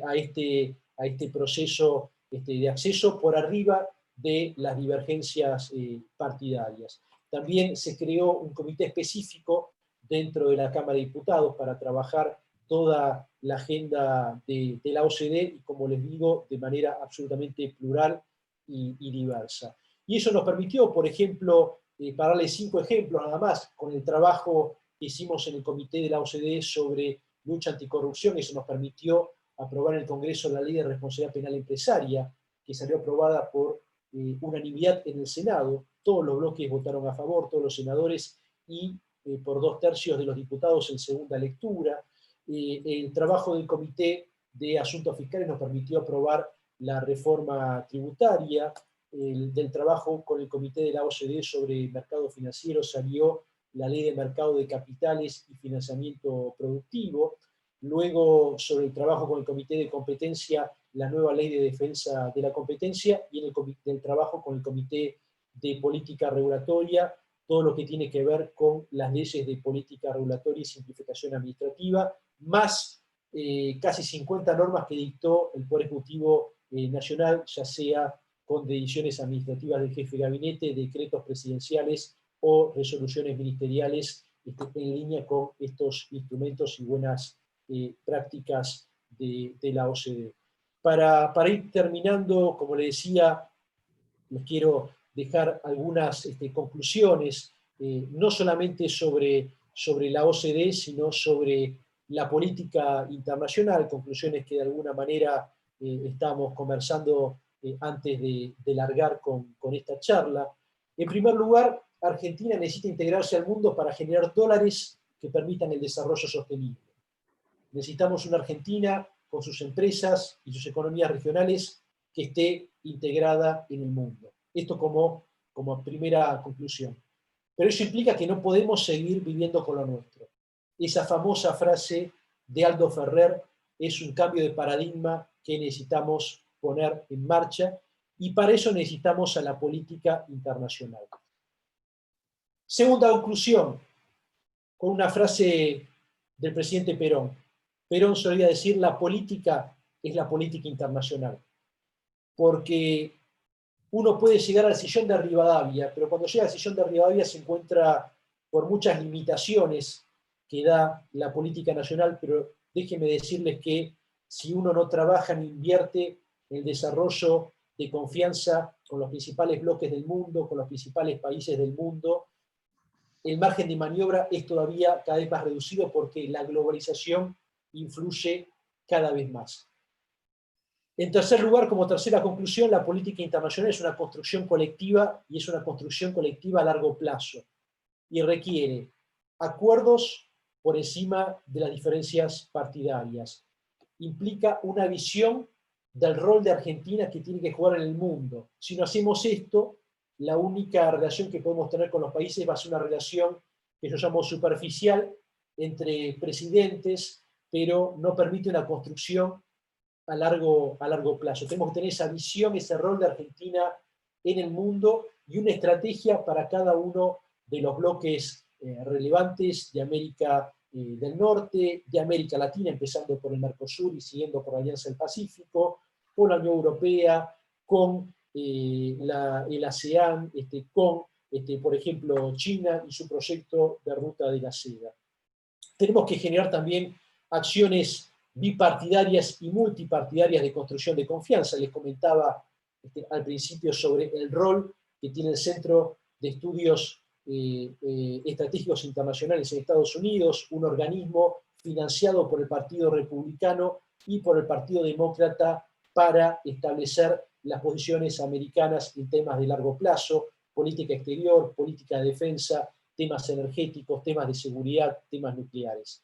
a este proceso de acceso por arriba de las divergencias partidarias. También se creó un comité específico dentro de la Cámara de Diputados para trabajar toda la agenda de la OCDE y, como les digo, de manera absolutamente plural y diversa. Y eso nos permitió, por ejemplo, para darles 5 ejemplos nada más, con el trabajo que hicimos en el comité de la OCDE sobre lucha anticorrupción, eso nos permitió aprobar en el Congreso la Ley de Responsabilidad Penal Empresaria, que salió aprobada por unanimidad en el Senado. Todos los bloques votaron a favor, todos los senadores, y por 2/3 de los diputados en segunda lectura. El trabajo del Comité de Asuntos Fiscales nos permitió aprobar la reforma tributaria. Del trabajo con el Comité de la OCDE sobre mercado financiero salió la Ley de Mercado de Capitales y Financiamiento Productivo. Luego, sobre el trabajo con el Comité de Competencia, la nueva Ley de Defensa de la Competencia, y en el trabajo con el Comité de Política Regulatoria, todo lo que tiene que ver con las leyes de política regulatoria y simplificación administrativa, más casi 50 normas que dictó el Poder Ejecutivo Nacional, ya sea con decisiones administrativas del jefe de gabinete, decretos presidenciales o resoluciones ministeriales en línea con estos instrumentos y buenas prácticas de la OCDE. Para ir terminando, como les decía, les quiero dejar algunas conclusiones, no solamente sobre la OCDE, sino sobre la política internacional, conclusiones que de alguna manera estamos conversando antes de largar con esta charla. En primer lugar, Argentina necesita integrarse al mundo para generar dólares que permitan el desarrollo sostenible. Necesitamos una Argentina con sus empresas y sus economías regionales que esté integrada en el mundo. Esto como primera conclusión. Pero eso implica que no podemos seguir viviendo con lo nuestro. Esa famosa frase de Aldo Ferrer es un cambio de paradigma que necesitamos poner en marcha, y para eso necesitamos a la política internacional. Segunda conclusión, con una frase del presidente Perón. Perón solía decir: la política es la política internacional. Porque uno puede llegar al sillón de Rivadavia, pero cuando llega al sillón de Rivadavia se encuentra por muchas limitaciones que da la política nacional, pero déjenme decirles que si uno no trabaja ni invierte en el desarrollo de confianza con los principales bloques del mundo, con los principales países del mundo, el margen de maniobra es todavía cada vez más reducido porque la globalización influye cada vez más. En tercer lugar, como tercera conclusión, la política internacional es una construcción colectiva, y es una construcción colectiva a largo plazo, y requiere acuerdos por encima de las diferencias partidarias. Implica una visión del rol de Argentina que tiene que jugar en el mundo. Si no hacemos esto, la única relación que podemos tener con los países va a ser una relación que yo llamo superficial entre presidentes, pero no permite una construcción a largo plazo. Tenemos que tener esa visión, ese rol de Argentina en el mundo y una estrategia para cada uno de los bloques relevantes de América del Norte, de América Latina, empezando por el Mercosur y siguiendo por la Alianza del Pacífico, con la Unión Europea, con el ASEAN, con, por ejemplo, China y su proyecto de Ruta de la Seda. Tenemos que generar también acciones bipartidarias y multipartidarias de construcción de confianza. Les comentaba al principio sobre el rol que tiene el Centro de Estudios Estratégicos Internacionales en Estados Unidos, un organismo financiado por el Partido Republicano y por el Partido Demócrata para establecer las posiciones americanas en temas de largo plazo, política exterior, política de defensa, temas energéticos, temas de seguridad, temas nucleares.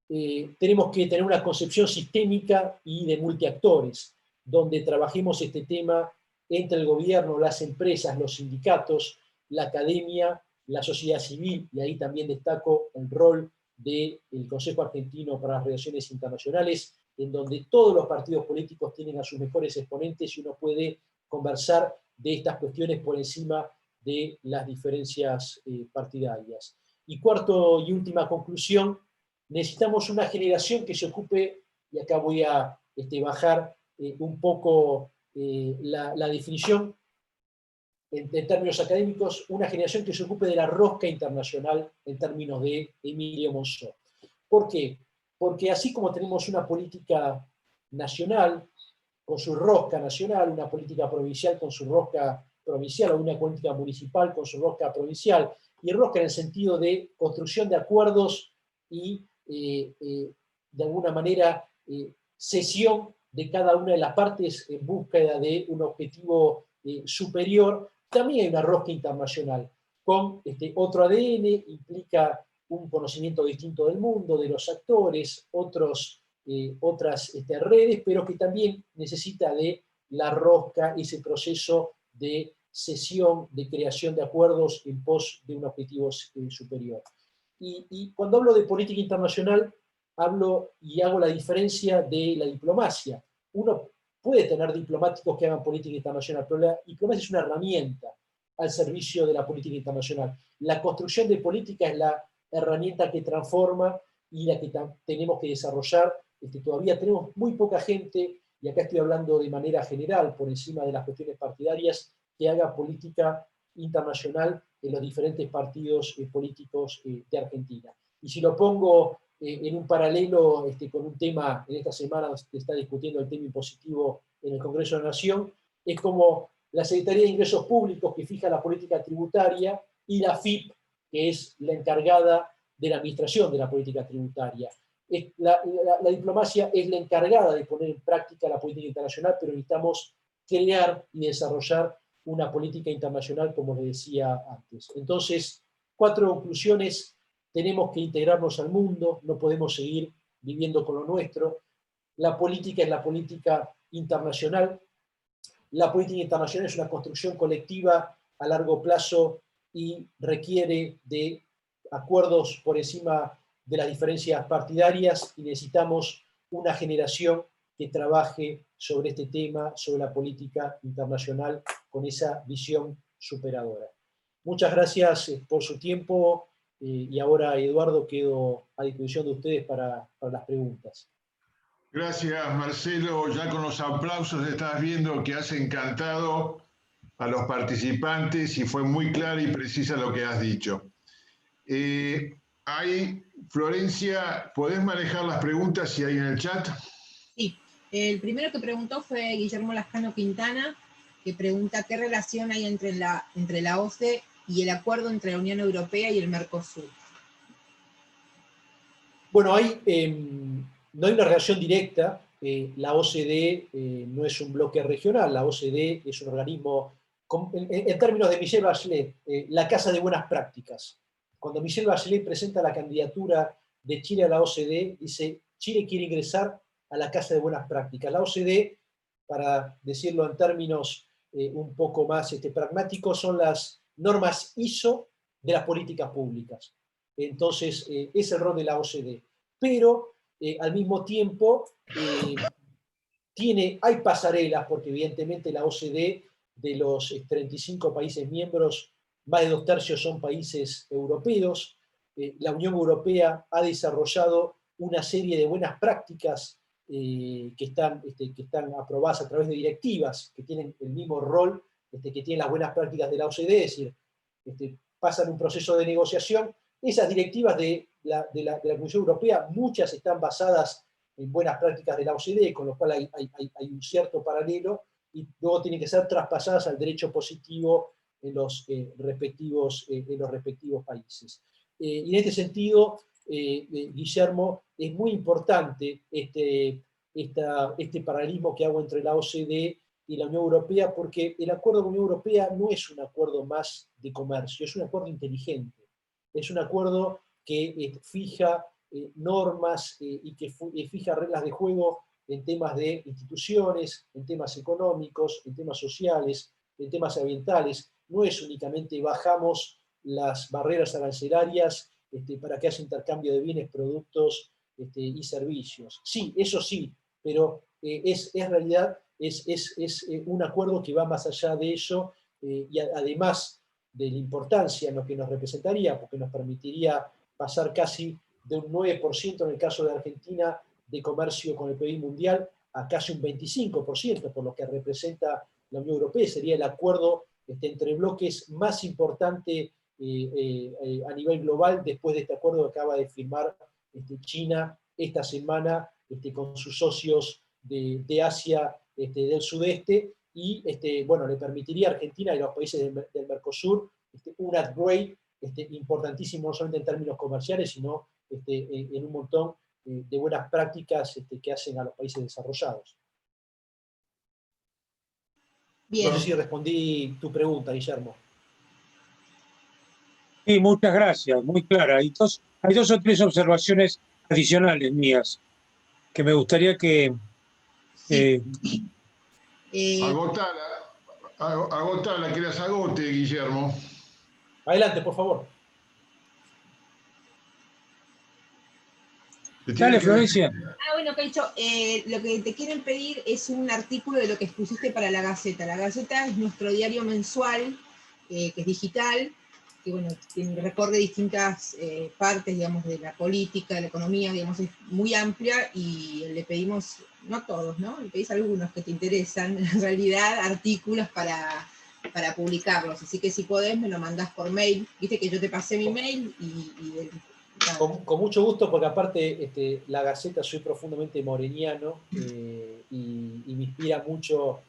Tenemos que tener una concepción sistémica y de multiactores, donde trabajemos este tema entre el gobierno, las empresas, los sindicatos, la academia, la sociedad civil, y ahí también destaco el rol del Consejo Argentino para las Relaciones Internacionales, en donde todos los partidos políticos tienen a sus mejores exponentes y uno puede conversar de estas cuestiones por encima de las diferencias partidarias. Y cuarto y última conclusión, necesitamos una generación que se ocupe, y acá voy a bajar un poco la definición en términos académicos, una generación que se ocupe de la rosca internacional en términos de Emilio Monzó. ¿Por qué? Porque así como tenemos una política nacional con su rosca nacional, una política provincial con su rosca provincial, o una política municipal con su rosca provincial, y rosca en el sentido de construcción de acuerdos y, de alguna manera, cesión de cada una de las partes en búsqueda de un objetivo superior. También hay una rosca internacional, con otro ADN, implica un conocimiento distinto del mundo, de los actores, otras redes, pero que también necesita de la rosca, ese proceso de cesión, de creación de acuerdos en pos de un objetivo superior. Y cuando hablo de política internacional, hablo y hago la diferencia de la diplomacia. Uno puede tener diplomáticos que hagan política internacional, pero la diplomacia es una herramienta al servicio de la política internacional. La construcción de política es la herramienta que transforma y la que tenemos que desarrollar. Todavía tenemos muy poca gente, y acá estoy hablando de manera general, por encima de las cuestiones partidarias, que haga política internacional en los diferentes partidos políticos de Argentina. Y si lo pongo en un paralelo con un tema, en esta semana se está discutiendo el tema impositivo en el Congreso de la Nación, es como la Secretaría de Ingresos Públicos, que fija la política tributaria, y la FIP, que es la encargada de la administración de la política tributaria. La diplomacia es la encargada de poner en práctica la política internacional, pero necesitamos crear y desarrollar una política internacional, como les decía antes. Entonces, 4 conclusiones: tenemos que integrarnos al mundo, no podemos seguir viviendo con lo nuestro. La política es la política internacional. La política internacional es una construcción colectiva a largo plazo y requiere de acuerdos por encima de las diferencias partidarias, y necesitamos una generación que trabaje sobre este tema, sobre la política internacional, con esa visión superadora. Muchas gracias por su tiempo, y ahora, Eduardo, quedo a disposición de ustedes para las preguntas. Gracias, Marcelo. Ya con los aplausos estás viendo que has encantado a los participantes y fue muy clara y precisa lo que has dicho. Florencia, ¿podés manejar las preguntas si hay en el chat? Sí, el primero que preguntó fue Guillermo Lascano Quintana, que pregunta qué relación hay entre la OCDE y el acuerdo entre la Unión Europea y el Mercosur. Bueno, no hay una relación directa. La OCDE no es un bloque regional, la OCDE es un organismo, en términos de Michelle Bachelet, la casa de buenas prácticas. Cuando Michelle Bachelet presenta la candidatura de Chile a la OCDE, dice: Chile quiere ingresar a la casa de buenas prácticas. La OCDE, para decirlo en términos un poco más pragmáticos, son las normas ISO de las políticas públicas. Entonces, es el rol de la OCDE. Pero, al mismo tiempo, hay pasarelas, porque evidentemente la OCDE, de los 35 países miembros, más de 2/3 son países europeos. La Unión Europea ha desarrollado una serie de buenas prácticas que están aprobadas a través de directivas, que tienen el mismo rol que tienen las buenas prácticas de la OCDE, es decir, pasan un proceso de negociación. Esas directivas de la Comisión Europea, muchas están basadas en buenas prácticas de la OCDE, con lo cual hay un cierto paralelo, y luego tienen que ser traspasadas al derecho positivo en los respectivos países. Y en este sentido, Guillermo, es muy importante este paralelismo que hago entre la OCDE y la Unión Europea, porque el acuerdo con la Unión Europea no es un acuerdo más de comercio, es un acuerdo inteligente. Es un acuerdo que fija normas y que fija reglas de juego en temas de instituciones, en temas económicos, en temas sociales, en temas ambientales. No es únicamente bajamos las barreras arancelarias para que haya intercambio de bienes, productos y servicios. Sí, eso sí, pero es realidad, es un acuerdo que va más allá de eso, y además de la importancia en lo que nos representaría, porque nos permitiría pasar casi de un 9% en el caso de Argentina de comercio con el PIB mundial a casi un 25%, por lo que representa la Unión Europea. Sería el acuerdo entre bloques más importante a nivel global después de este acuerdo que acaba de firmar China esta semana con sus socios de Asia del sudeste, y bueno, le permitiría a Argentina y a los países del Mercosur un upgrade importantísimo, no solamente en términos comerciales, sino en un montón de buenas prácticas que hacen a los países desarrollados. Bien. No sé si respondí tu pregunta, Guillermo. Sí, muchas gracias, muy clara. Hay dos o tres observaciones adicionales mías que me gustaría que... Agotala, que las agote, Guillermo. Adelante, por favor. Dale, Florencia. Bueno, Pecho, lo que te quieren pedir es un artículo de lo que expusiste para La Gaceta. La Gaceta es nuestro diario mensual, que es digital, que bueno, recorre distintas partes, digamos, de la política, de la economía, digamos, es muy amplia, y le pedimos, no todos, ¿no? Le pedís a algunos que te interesan, en realidad, artículos para publicarlos. Así que si podés, me lo mandás por mail. Viste que yo te pasé mi mail Con mucho gusto, porque aparte La Gaceta, soy profundamente moreniano y me inspira mucho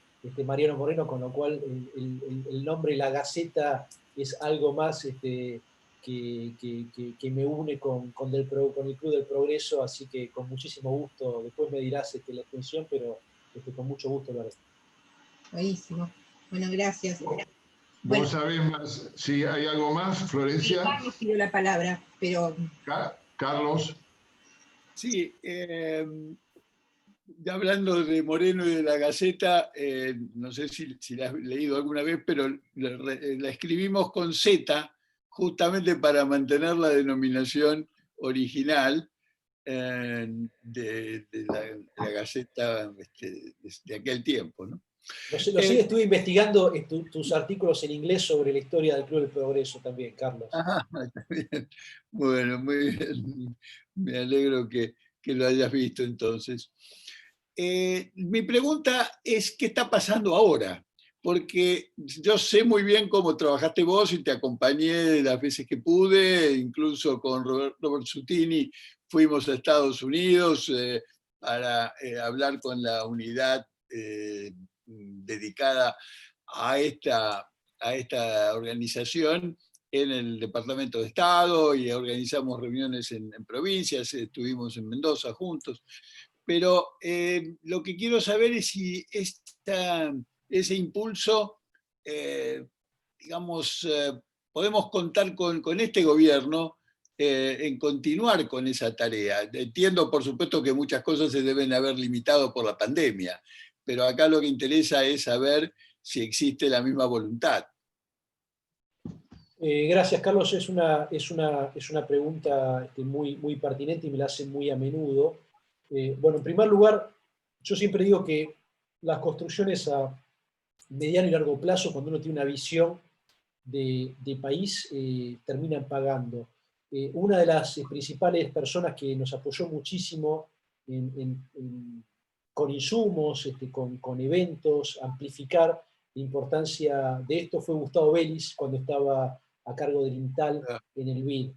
Mariano Moreno, con lo cual el nombre La Gaceta es algo más que me une con el Club del Progreso, así que con muchísimo gusto. Después me dirás la extensión, pero con mucho gusto lo haré. Buenísimo. Bueno, gracias. ¿Vos sabés más si hay algo más, Florencia? Carlos pidió la palabra, pero... Carlos. Sí, ya hablando de Moreno y de La Gaceta, no sé si la has leído alguna vez, pero la escribimos con Z, justamente para mantener la denominación original de la Gaceta de aquel tiempo, ¿no? Estuve investigando tus artículos en inglés sobre la historia del Club del Progreso también, Carlos. Ajá, está bien. Bueno, muy bien. Me alegro que lo hayas visto entonces. Mi pregunta es, ¿qué está pasando ahora? Porque yo sé muy bien cómo trabajaste vos y te acompañé las veces que pude, incluso con Robert Sutini fuimos a Estados Unidos para hablar con la unidad dedicada a esta organización en el Departamento de Estado, y organizamos reuniones en provincias, estuvimos en Mendoza juntos. Pero lo que quiero saber es si ese impulso, digamos, podemos contar con este gobierno en continuar con esa tarea. Entiendo, por supuesto, que muchas cosas se deben haber limitado por la pandemia, pero acá lo que interesa es saber si existe la misma voluntad. Gracias, Carlos. Es una pregunta muy, muy pertinente y me la hacen muy a menudo. Bueno, en primer lugar, yo siempre digo que las construcciones a mediano y largo plazo, cuando uno tiene una visión de país, terminan pagando. Una de las principales personas que nos apoyó muchísimo con insumos, con eventos, amplificar la importancia de esto, fue Gustavo Vélez, cuando estaba a cargo del INTAL en el BID.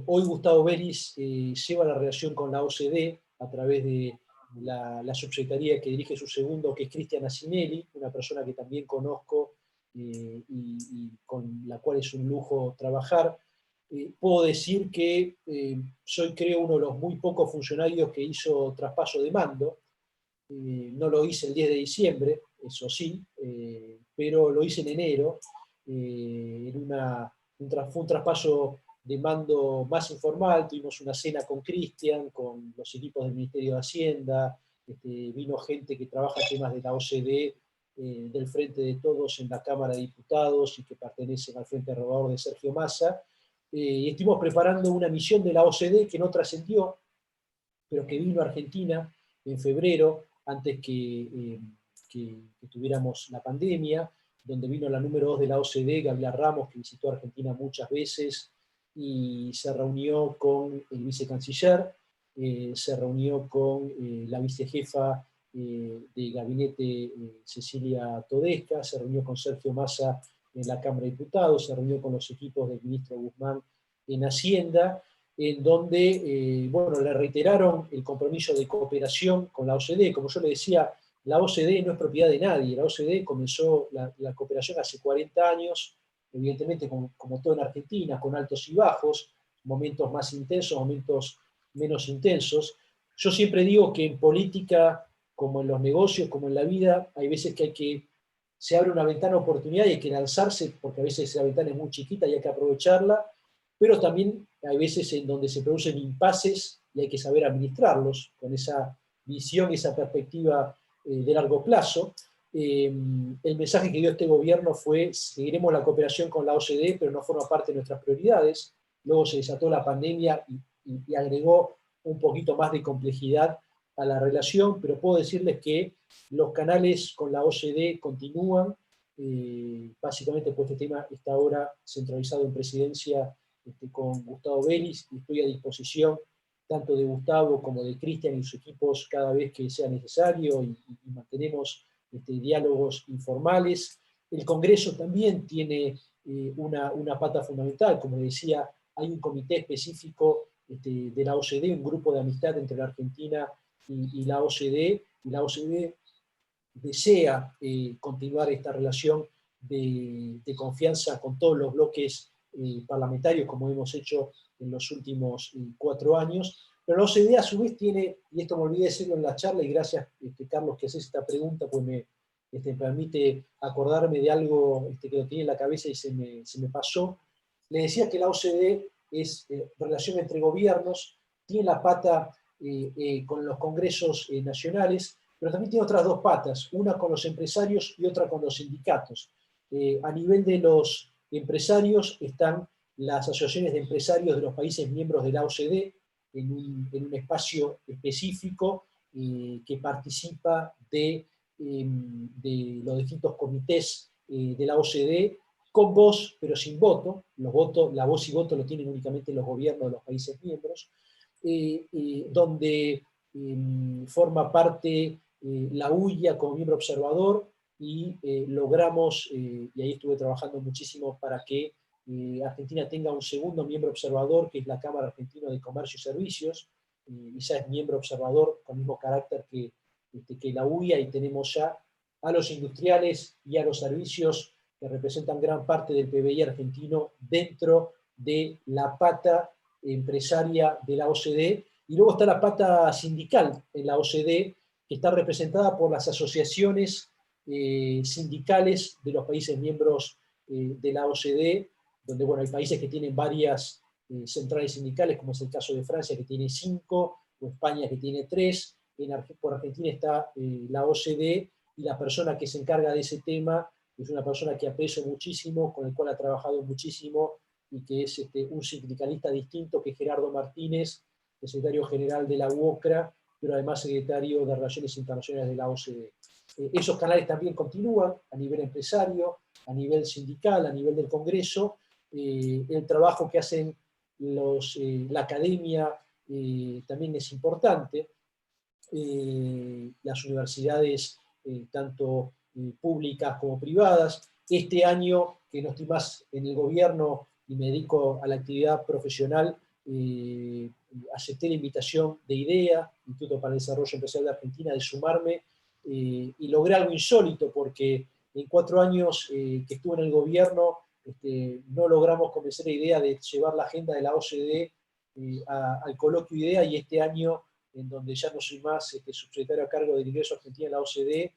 Hoy Gustavo Vélez lleva la relación con la OCDE a través de la subsecretaría que dirige su segundo, que es Cristian Asinelli, una persona que también conozco y con la cual es un lujo trabajar. Puedo decir que soy, creo, uno de los muy pocos funcionarios que hizo traspaso de mando. No lo hice el 10 de diciembre, eso sí, pero lo hice en enero. Fue un traspaso de mando más informal. Tuvimos una cena con Cristian, con los equipos del Ministerio de Hacienda, vino gente que trabaja temas de la OCDE, del Frente de Todos en la Cámara de Diputados y que pertenecen al Frente Renovador de Sergio Massa. Y estuvimos preparando una misión de la OCDE que no trascendió, pero que vino a Argentina en febrero, antes que tuviéramos la pandemia, donde vino la número 2 de la OCDE, Gabriela Ramos, que visitó Argentina muchas veces y se reunió con el vicecanciller, se reunió con la vicejefa de gabinete Cecilia Todesca, se reunió con Sergio Massa en la Cámara de Diputados, se reunió con los equipos del ministro Guzmán en Hacienda, en donde bueno, le reiteraron el compromiso de cooperación con la OCDE. Como yo le decía, la OCDE no es propiedad de nadie, la OCDE comenzó la cooperación hace 40 años, evidentemente como todo en Argentina, con altos y bajos, momentos más intensos, momentos menos intensos. Yo siempre digo que en política, como en los negocios, como en la vida, hay veces que se abre una ventana de oportunidad y hay que lanzarse, porque a veces la ventana es muy chiquita y hay que aprovecharla, pero también hay veces en donde se producen impases y hay que saber administrarlos con esa visión, esa perspectiva de largo plazo. El mensaje que dio este gobierno fue: seguiremos la cooperación con la OCDE, pero no forma parte de nuestras prioridades. Luego se desató la pandemia y agregó un poquito más de complejidad a la relación, pero puedo decirles que los canales con la OCDE continúan. Básicamente, pues este tema está ahora centralizado en presidencia con Gustavo Vélez, y estoy a disposición tanto de Gustavo como de Cristian y sus equipos cada vez que sea necesario, y mantenemos diálogos informales. El Congreso también tiene una pata fundamental, como decía, hay un comité específico de la OCDE, un grupo de amistad entre la Argentina y la OCDE, y la OCDE desea continuar esta relación de confianza con todos los bloques parlamentarios, como hemos hecho en los últimos 4 años. Pero la OCDE a su vez tiene, y esto me olvidé decirlo en la charla, y gracias Carlos que haces esta pregunta, pues me permite acordarme de algo que lo tenía en la cabeza y se me pasó. Le decía que la OCDE es relación entre gobiernos, tiene la pata con los congresos nacionales, pero también tiene otras 2 patas, una con los empresarios y otra con los sindicatos. A nivel de los empresarios están las asociaciones de empresarios de los países miembros de la OCDE, en un espacio específico que participa de los distintos comités de la OCDE, con voz, pero sin voto. La voz y voto lo tienen únicamente los gobiernos de los países miembros, donde forma parte la UIA como miembro observador, y logramos, y ahí estuve trabajando muchísimo para que Argentina tenga un segundo miembro observador, que es la Cámara Argentina de Comercio y Servicios, y ya es miembro observador con el mismo carácter que la UIA, y tenemos ya a los industriales y a los servicios, que representan gran parte del PBI argentino, dentro de la pata empresaria de la OCDE. Y luego está la pata sindical en la OCDE, que está representada por las asociaciones sindicales de los países miembros de la OCDE, donde bueno, hay países que tienen varias centrales sindicales, como es el caso de Francia, que tiene 5, o España, que tiene 3. Por Argentina está la OCDE, y la persona que se encarga de ese tema es una persona que aprecio muchísimo, con el cual ha trabajado muchísimo, y que es un sindicalista distinto, que es Gerardo Martínez, el secretario general de la UOCRA, pero además secretario de Relaciones Internacionales de la OCDE. Esos canales también continúan a nivel empresario, a nivel sindical, a nivel del Congreso. El trabajo que hacen la academia también es importante. Las universidades, tanto públicas como privadas. Este año, que no estoy más en el gobierno y me dedico a la actividad profesional, acepté la invitación de IDEA, Instituto para el Desarrollo Empresarial de Argentina, de sumarme, y logré algo insólito, porque en 4 años que estuve en el gobierno no logramos convencer a IDEA de llevar la agenda de la OCDE al coloquio IDEA, y este año, en donde ya no soy más subsecretario a cargo del ingreso argentino en la OCDE,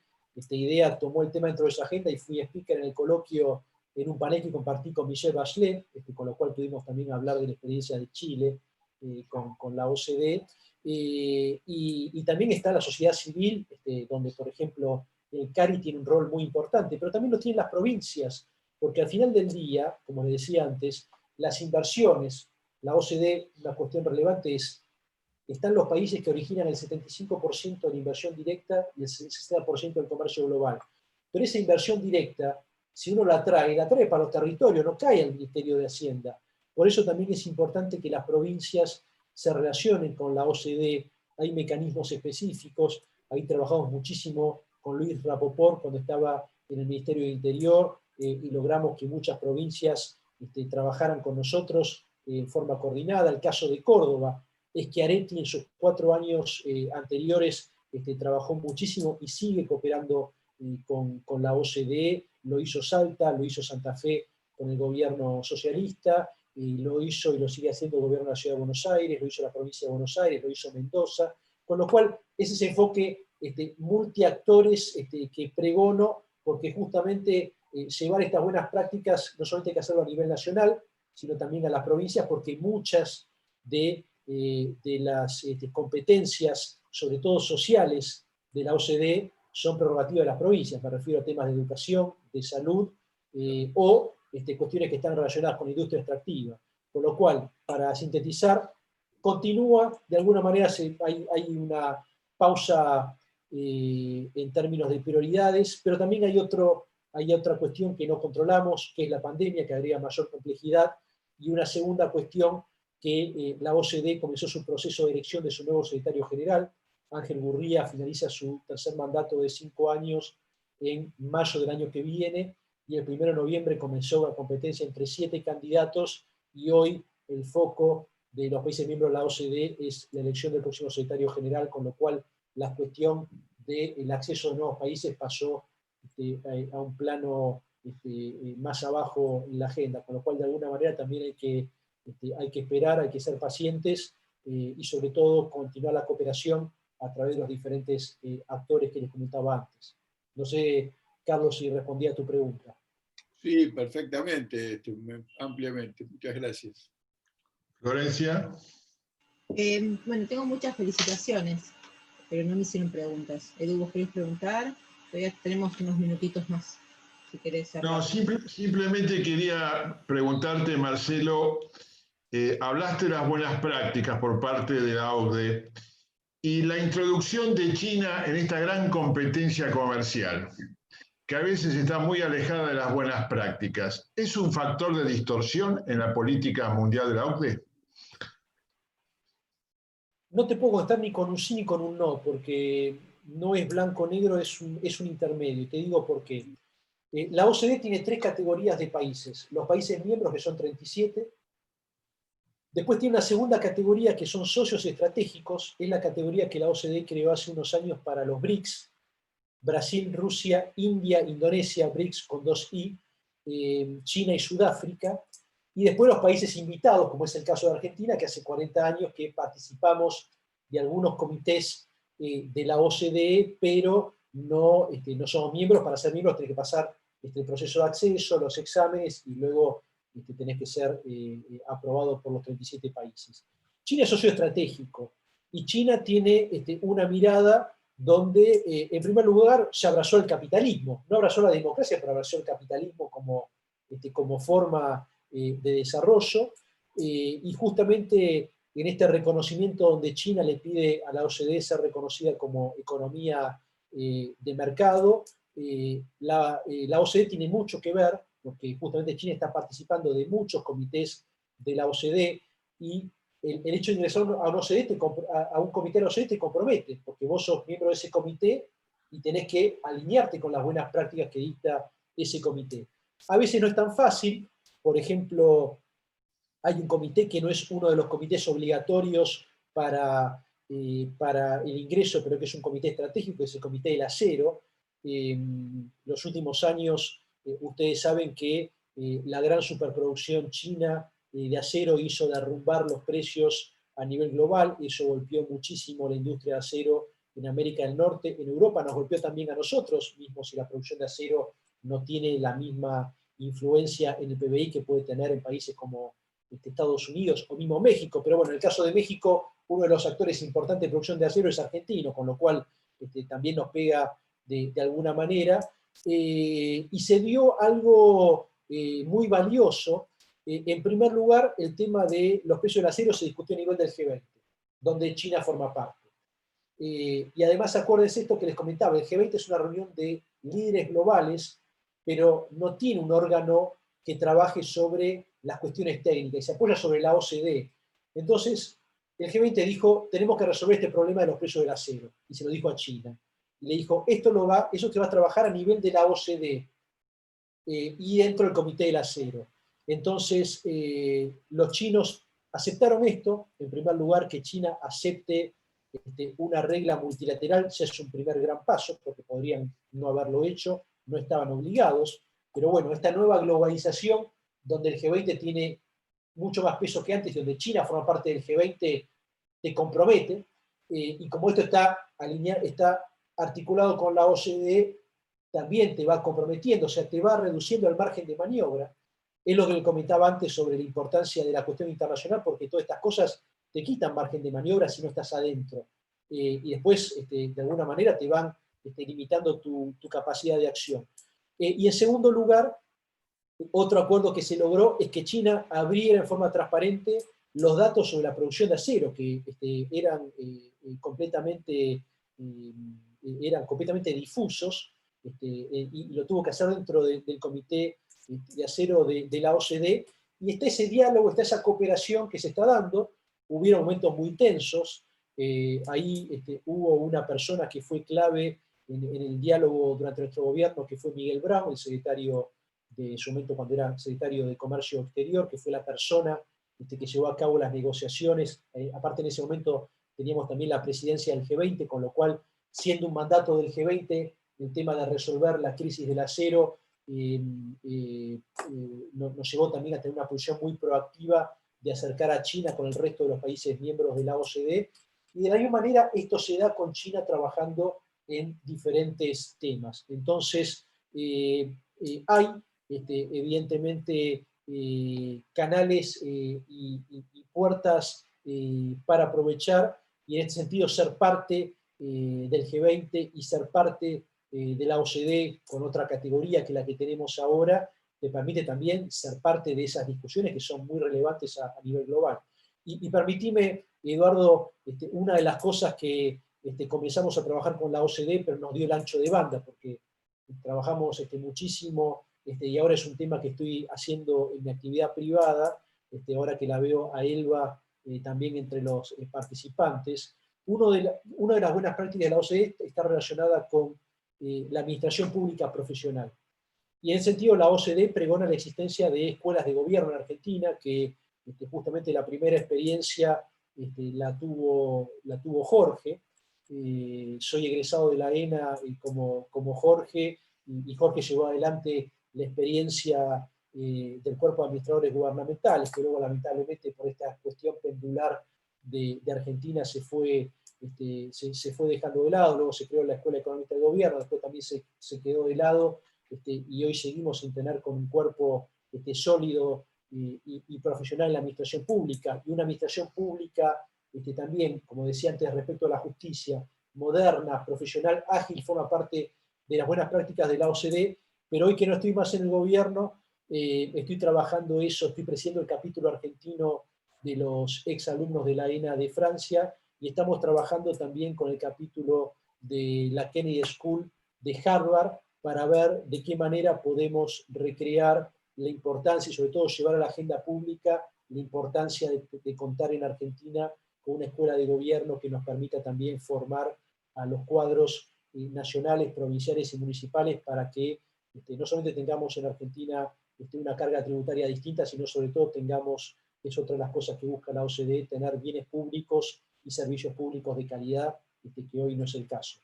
IDEA tomó el tema dentro de su agenda, y fui speaker en el coloquio en un panel que compartí con Michelle Bachelet, con lo cual pudimos también hablar de la experiencia de Chile con la OCDE. Y también está la sociedad civil, donde, por ejemplo, el CARI tiene un rol muy importante, pero también lo tienen las provincias, porque al final del día, como les decía antes, las inversiones, la OCDE, una cuestión relevante es: están los países que originan el 75% de la inversión directa y el 60% del comercio global. Pero esa inversión directa, si uno la trae para los territorios, no cae al Ministerio de Hacienda. Por eso también es importante que las provincias se relacionen con la OCDE. Hay mecanismos específicos. ahí trabajamos muchísimo con Luis Rapoport cuando estaba en el Ministerio de Interior, y logramos que muchas provincias trabajaran con nosotros en forma coordinada. El caso de Córdoba, Schiaretti en sus 4 años anteriores trabajó muchísimo y sigue cooperando con la OCDE, lo hizo Salta, lo hizo Santa Fe con el gobierno socialista, y lo hizo y lo sigue haciendo el gobierno de la Ciudad de Buenos Aires, lo hizo la provincia de Buenos Aires, lo hizo Mendoza, con lo cual es ese enfoque multiactores que pregono, porque justamente llevar estas buenas prácticas no solamente hay que hacerlo a nivel nacional, sino también a las provincias, porque muchas de las competencias, sobre todo sociales, de la OCDE son prerrogativas de las provincias. Me refiero a temas de educación, de salud, o cuestiones que están relacionadas con la industria extractiva. Con lo cual, para sintetizar, continúa, de alguna manera hay una pausa en términos de prioridades, pero también hay otra cuestión que no controlamos, que es la pandemia, que agrega mayor complejidad, y una segunda cuestión que la OCDE comenzó su proceso de elección de su nuevo secretario general. Ángel Gurría finaliza su tercer mandato de 5 años en mayo del año que viene, y el 1 de noviembre comenzó la competencia entre 7 candidatos, y hoy el foco de los países miembros de la OCDE es la elección del próximo secretario general, con lo cual la cuestión del acceso de nuevos países pasó a un plano más abajo en la agenda, con lo cual de alguna manera también hay que esperar, hay que ser pacientes, y sobre todo continuar la cooperación a través de los diferentes actores que les comentaba antes. No sé, Carlos, si respondía a tu pregunta. Sí, perfectamente, ampliamente. Muchas gracias. Florencia. Bueno, tengo muchas felicitaciones, pero no me hicieron preguntas. Edu, ¿vos querés preguntar? Todavía tenemos unos minutitos más, si querés cerrar. No, simplemente quería preguntarte, Marcelo, hablaste de las buenas prácticas por parte de la OCDE y la introducción de China en esta gran competencia comercial, que a veces está muy alejada de las buenas prácticas. ¿Es un factor de distorsión en la política mundial de la OCDE? No te puedo contestar ni con un sí ni con un no, porque no es blanco-negro, es un intermedio. Y te digo por qué. La OCDE tiene 3 categorías de países. Los países miembros, que son 37. Después tiene una segunda categoría, que son socios estratégicos. Es la categoría que la OCDE creó hace unos años para los BRICS. Brasil, Rusia, India, Indonesia, BRICS con 2 I, China y Sudáfrica. Y después los países invitados, como es el caso de Argentina, que hace 40 años que participamos de algunos comités de la OCDE, pero no somos miembros. Para ser miembros tenés que pasar el proceso de acceso, los exámenes, y luego tenés que ser aprobado por los 37 países. China es socio estratégico, y China tiene una mirada donde, en primer lugar, se abrazó el capitalismo. No abrazó la democracia, pero abrazó el capitalismo como forma de desarrollo, y justamente en este reconocimiento donde China le pide a la OCDE ser reconocida como economía de mercado, la OCDE tiene mucho que ver, porque justamente China está participando de muchos comités de la OCDE, y el hecho de ingresar a un comité de la OCDE te compromete, porque vos sos miembro de ese comité y tenés que alinearte con las buenas prácticas que dicta ese comité. A veces no es tan fácil. Por ejemplo, hay un comité que no es uno de los comités obligatorios para el ingreso, pero que es un comité estratégico, que es el Comité del Acero. Los últimos años, ustedes saben que la gran superproducción china de acero hizo derrumbar los precios a nivel global. Eso golpeó muchísimo la industria de acero en América del Norte. En Europa nos golpeó también a nosotros, mismo si la producción de acero no tiene la misma influencia en el PBI que puede tener en países como Estados Unidos o mismo México. Pero bueno, en el caso de México, uno de los actores importantes de producción de acero es argentino, con lo cual también nos pega de alguna manera. Y se dio algo muy valioso. En primer lugar, el tema de los precios del acero se discutió a nivel del G20, donde China forma parte. Y además, acuérdense esto que les comentaba, el G20 es una reunión de líderes globales, pero no tiene un órgano que trabaje sobre las cuestiones técnicas, y se apoya sobre la OCDE. Entonces, el G20 dijo, tenemos que resolver este problema de los precios del acero, y se lo dijo a China. Y le dijo, eso te va a trabajar a nivel de la OCDE y dentro del Comité del Acero. Entonces, los chinos aceptaron esto, en primer lugar, que China acepte una regla multilateral, ya es un primer gran paso, porque podrían no haberlo hecho, no estaban obligados, pero bueno, esta nueva globalización, donde el G20 tiene mucho más peso que antes, donde China forma parte del G20, te compromete, y como esto está articulado con la OCDE, también te va comprometiendo, o sea, te va reduciendo el margen de maniobra. Es lo que le comentaba antes sobre la importancia de la cuestión internacional, porque todas estas cosas te quitan margen de maniobra si no estás adentro. Y después, de alguna manera, te van limitando tu capacidad de acción. Y en segundo lugar, otro acuerdo que se logró es que China abriera en forma transparente los datos sobre la producción de acero, que eran completamente difusos, y lo tuvo que hacer dentro del Comité de Acero de la OCDE, y está ese diálogo, está esa cooperación que se está dando. Hubieron momentos muy tensos, ahí hubo una persona que fue clave en el diálogo durante nuestro gobierno, que fue Miguel Brown, el secretario de su momento cuando era secretario de Comercio Exterior, que fue la persona que llevó a cabo las negociaciones. Aparte, en ese momento teníamos también la presidencia del G20, con lo cual, siendo un mandato del G20, el tema de resolver la crisis del acero nos llevó también a tener una posición muy proactiva de acercar a China con el resto de los países miembros de la OCDE, y de la misma manera esto se da con China trabajando en diferentes temas. Entonces, hay evidentemente canales y puertas para aprovechar, y en este sentido ser parte del G20 y ser parte de la OCDE con otra categoría que la que tenemos ahora, te permite también ser parte de esas discusiones que son muy relevantes a nivel global. Y permitime, Eduardo, una de las cosas que comenzamos a trabajar con la OCDE, pero nos dio el ancho de banda, porque trabajamos muchísimo, y ahora es un tema que estoy haciendo en mi actividad privada, ahora que la veo a Elba también entre los participantes. Una de las buenas prácticas de la OCDE está relacionada con la administración pública profesional. Y en ese sentido, la OCDE pregona la existencia de escuelas de gobierno en Argentina, que justamente la primera experiencia la tuvo Jorge. Soy egresado de la ENA como Jorge, y Jorge llevó adelante la experiencia del cuerpo de administradores gubernamentales, que luego lamentablemente por esta cuestión pendular de Argentina se fue dejando de lado. Luego se creó la Escuela Económica de Gobierno, después también se quedó de lado, y hoy seguimos sin tener con un cuerpo sólido y profesional en la administración pública, y una administración pública también, como decía antes, respecto a la justicia, moderna, profesional, ágil, forma parte de las buenas prácticas de la OCDE. Pero hoy que no estoy más en el gobierno, estoy trabajando eso, estoy presidiendo el capítulo argentino de los exalumnos de la ENA de Francia, y estamos trabajando también con el capítulo de la Kennedy School de Harvard, para ver de qué manera podemos recrear la importancia y sobre todo llevar a la agenda pública la importancia de contar en Argentina con una escuela de gobierno que nos permita también formar a los cuadros nacionales, provinciales y municipales, para que no solamente tengamos en Argentina una carga tributaria distinta, sino sobre todo tengamos, es otra de las cosas que busca la OCDE, tener bienes públicos y servicios públicos de calidad, que hoy no es el caso.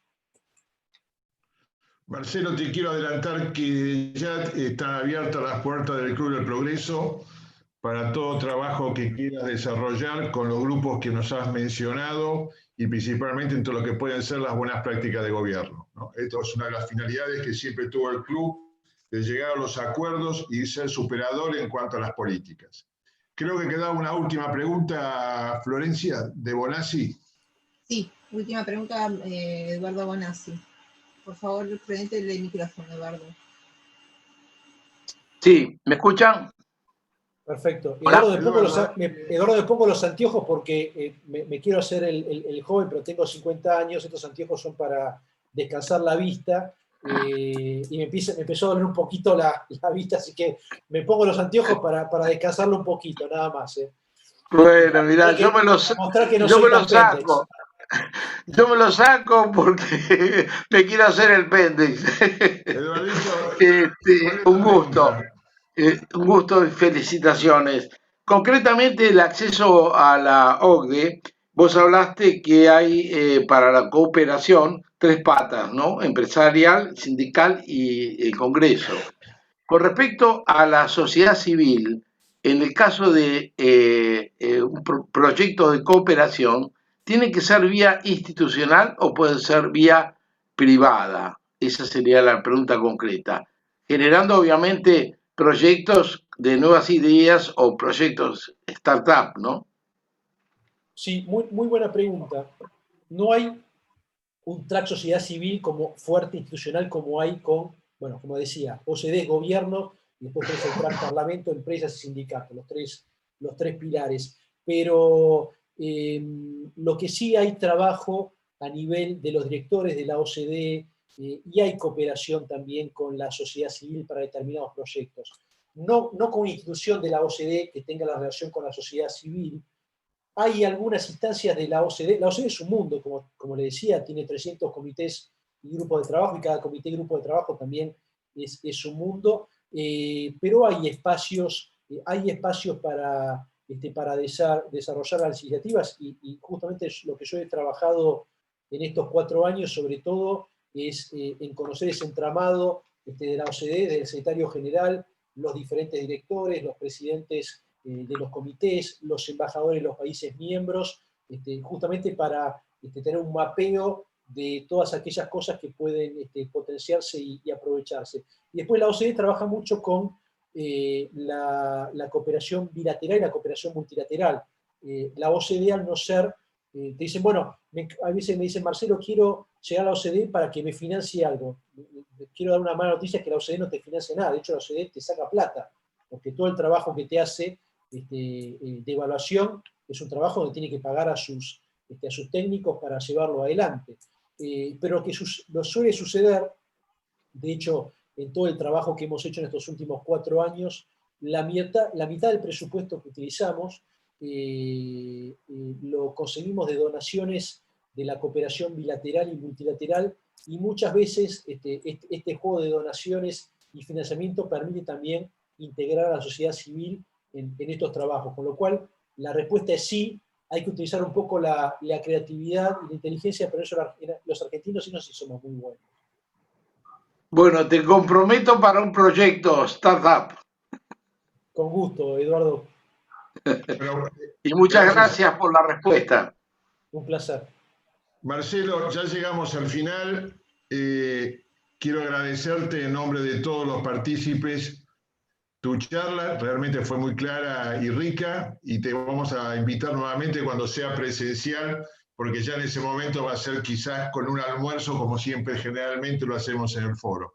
Marcelo, te quiero adelantar que ya están abiertas las puertas del Club del Progreso para todo trabajo que quieras desarrollar con los grupos que nos has mencionado, y principalmente en todo lo que pueden ser las buenas prácticas de gobierno, ¿no? Esto es una de las finalidades que siempre tuvo el club, de llegar a los acuerdos y ser superador en cuanto a las políticas. Creo que queda una última pregunta, Florencia, de Bonassi. Sí, última pregunta, Eduardo Bonassi. Por favor, prendete el micrófono, Eduardo. Sí, ¿me escuchan? Perfecto. Hola. Eduardo, me pongo los anteojos porque me quiero hacer el joven, pero tengo 50 años, estos anteojos son para descansar la vista, y me empezó a doler un poquito la vista, así que me pongo los anteojos para descansarlo un poquito, nada más. Bueno, mirá, Mostrar que, mostrar que no yo soy me lo tan pendex. saco. Yo me lo saco porque me quiero hacer el pendex. Eduardito, ¿cuál es Un la gusto, pregunta? un gusto y felicitaciones. Concretamente, el acceso a la OCDE, vos hablaste que hay para la cooperación tres patas, ¿no? Empresarial, sindical y el Congreso. Con respecto a la sociedad civil, en el caso de un proyecto de cooperación, ¿tiene que ser vía institucional o puede ser vía privada? Esa sería la pregunta concreta. Generando obviamente proyectos de nuevas ideas o proyectos startup, ¿no? Sí, muy buena pregunta. No hay un track sociedad civil como fuerte institucional como hay con, bueno, como decía, OCDE, gobierno, y después tenés el track parlamento, empresas y sindicatos, los tres pilares. Pero lo que sí hay trabajo a nivel de los directores de la OCDE y hay cooperación también con la sociedad civil para determinados proyectos. No con una institución de la OCDE que tenga la relación con la sociedad civil. Hay algunas instancias de la OCDE. La OCDE es un mundo, como le decía, tiene 300 comités y grupos de trabajo, y cada comité y grupo de trabajo también es un mundo, pero hay espacios para desarrollar las iniciativas, y justamente lo que yo he trabajado en estos 4 años, sobre todo, es en conocer ese entramado de la OCDE, del secretario general, los diferentes directores, los presidentes de los comités, los embajadores de los países miembros, justamente para tener un mapeo de todas aquellas cosas que pueden potenciarse y aprovecharse. Y después la OCDE trabaja mucho con la cooperación bilateral y la cooperación multilateral. La OCDE, al no ser, te dicen, bueno, a veces me dicen, Marcelo, quiero llegar a la OCDE para que me financie algo. Quiero dar una mala noticia, que la OCDE no te financia nada. De hecho, la OCDE te saca plata, porque todo el trabajo que te hace de evaluación es un trabajo donde tiene que pagar a sus técnicos para llevarlo adelante. Pero que lo suele suceder, de hecho, en todo el trabajo que hemos hecho en estos últimos 4 años, la mitad del presupuesto que utilizamos lo conseguimos de donaciones de la cooperación bilateral y multilateral, y muchas veces este juego de donaciones y financiamiento permite también integrar a la sociedad civil en estos trabajos, con lo cual la respuesta es sí. Hay que utilizar un poco la creatividad y la inteligencia, pero eso los argentinos sí no sí somos muy buenos. Bueno, te comprometo para un proyecto startup. Con gusto, Eduardo. Bueno, Y muchas gracias. gracias por la respuesta. Un placer. Marcelo, ya llegamos al final. Quiero agradecerte en nombre de todos los partícipes. Tu charla realmente fue muy clara y rica, y te vamos a invitar nuevamente cuando sea presencial, porque ya en ese momento va a ser quizás con un almuerzo, como siempre generalmente lo hacemos en el foro.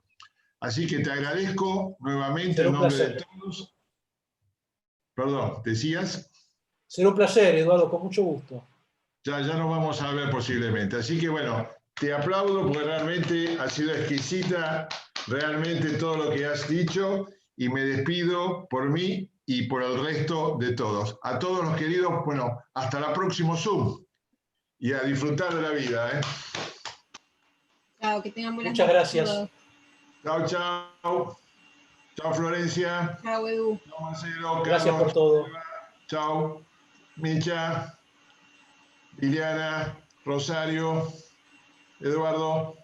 Así que te agradezco nuevamente en nombre de todos. Perdón, ¿decías? Será un placer, Eduardo, con mucho gusto. Ya nos vamos a ver posiblemente. Así que bueno, te aplaudo porque realmente ha sido exquisita realmente todo lo que has dicho, y me despido por mí y por el resto de todos. A todos los queridos, bueno, hasta el próximo Zoom y a disfrutar de la vida. Chao, que tengan buenas Muchas noches gracias. todos. Chao, chao. Chao, Florencia. Chao, Edu. Chao, Marcelo. Gracias Carlos, por todo. chao. Micha, Liliana, Rosario, Eduardo.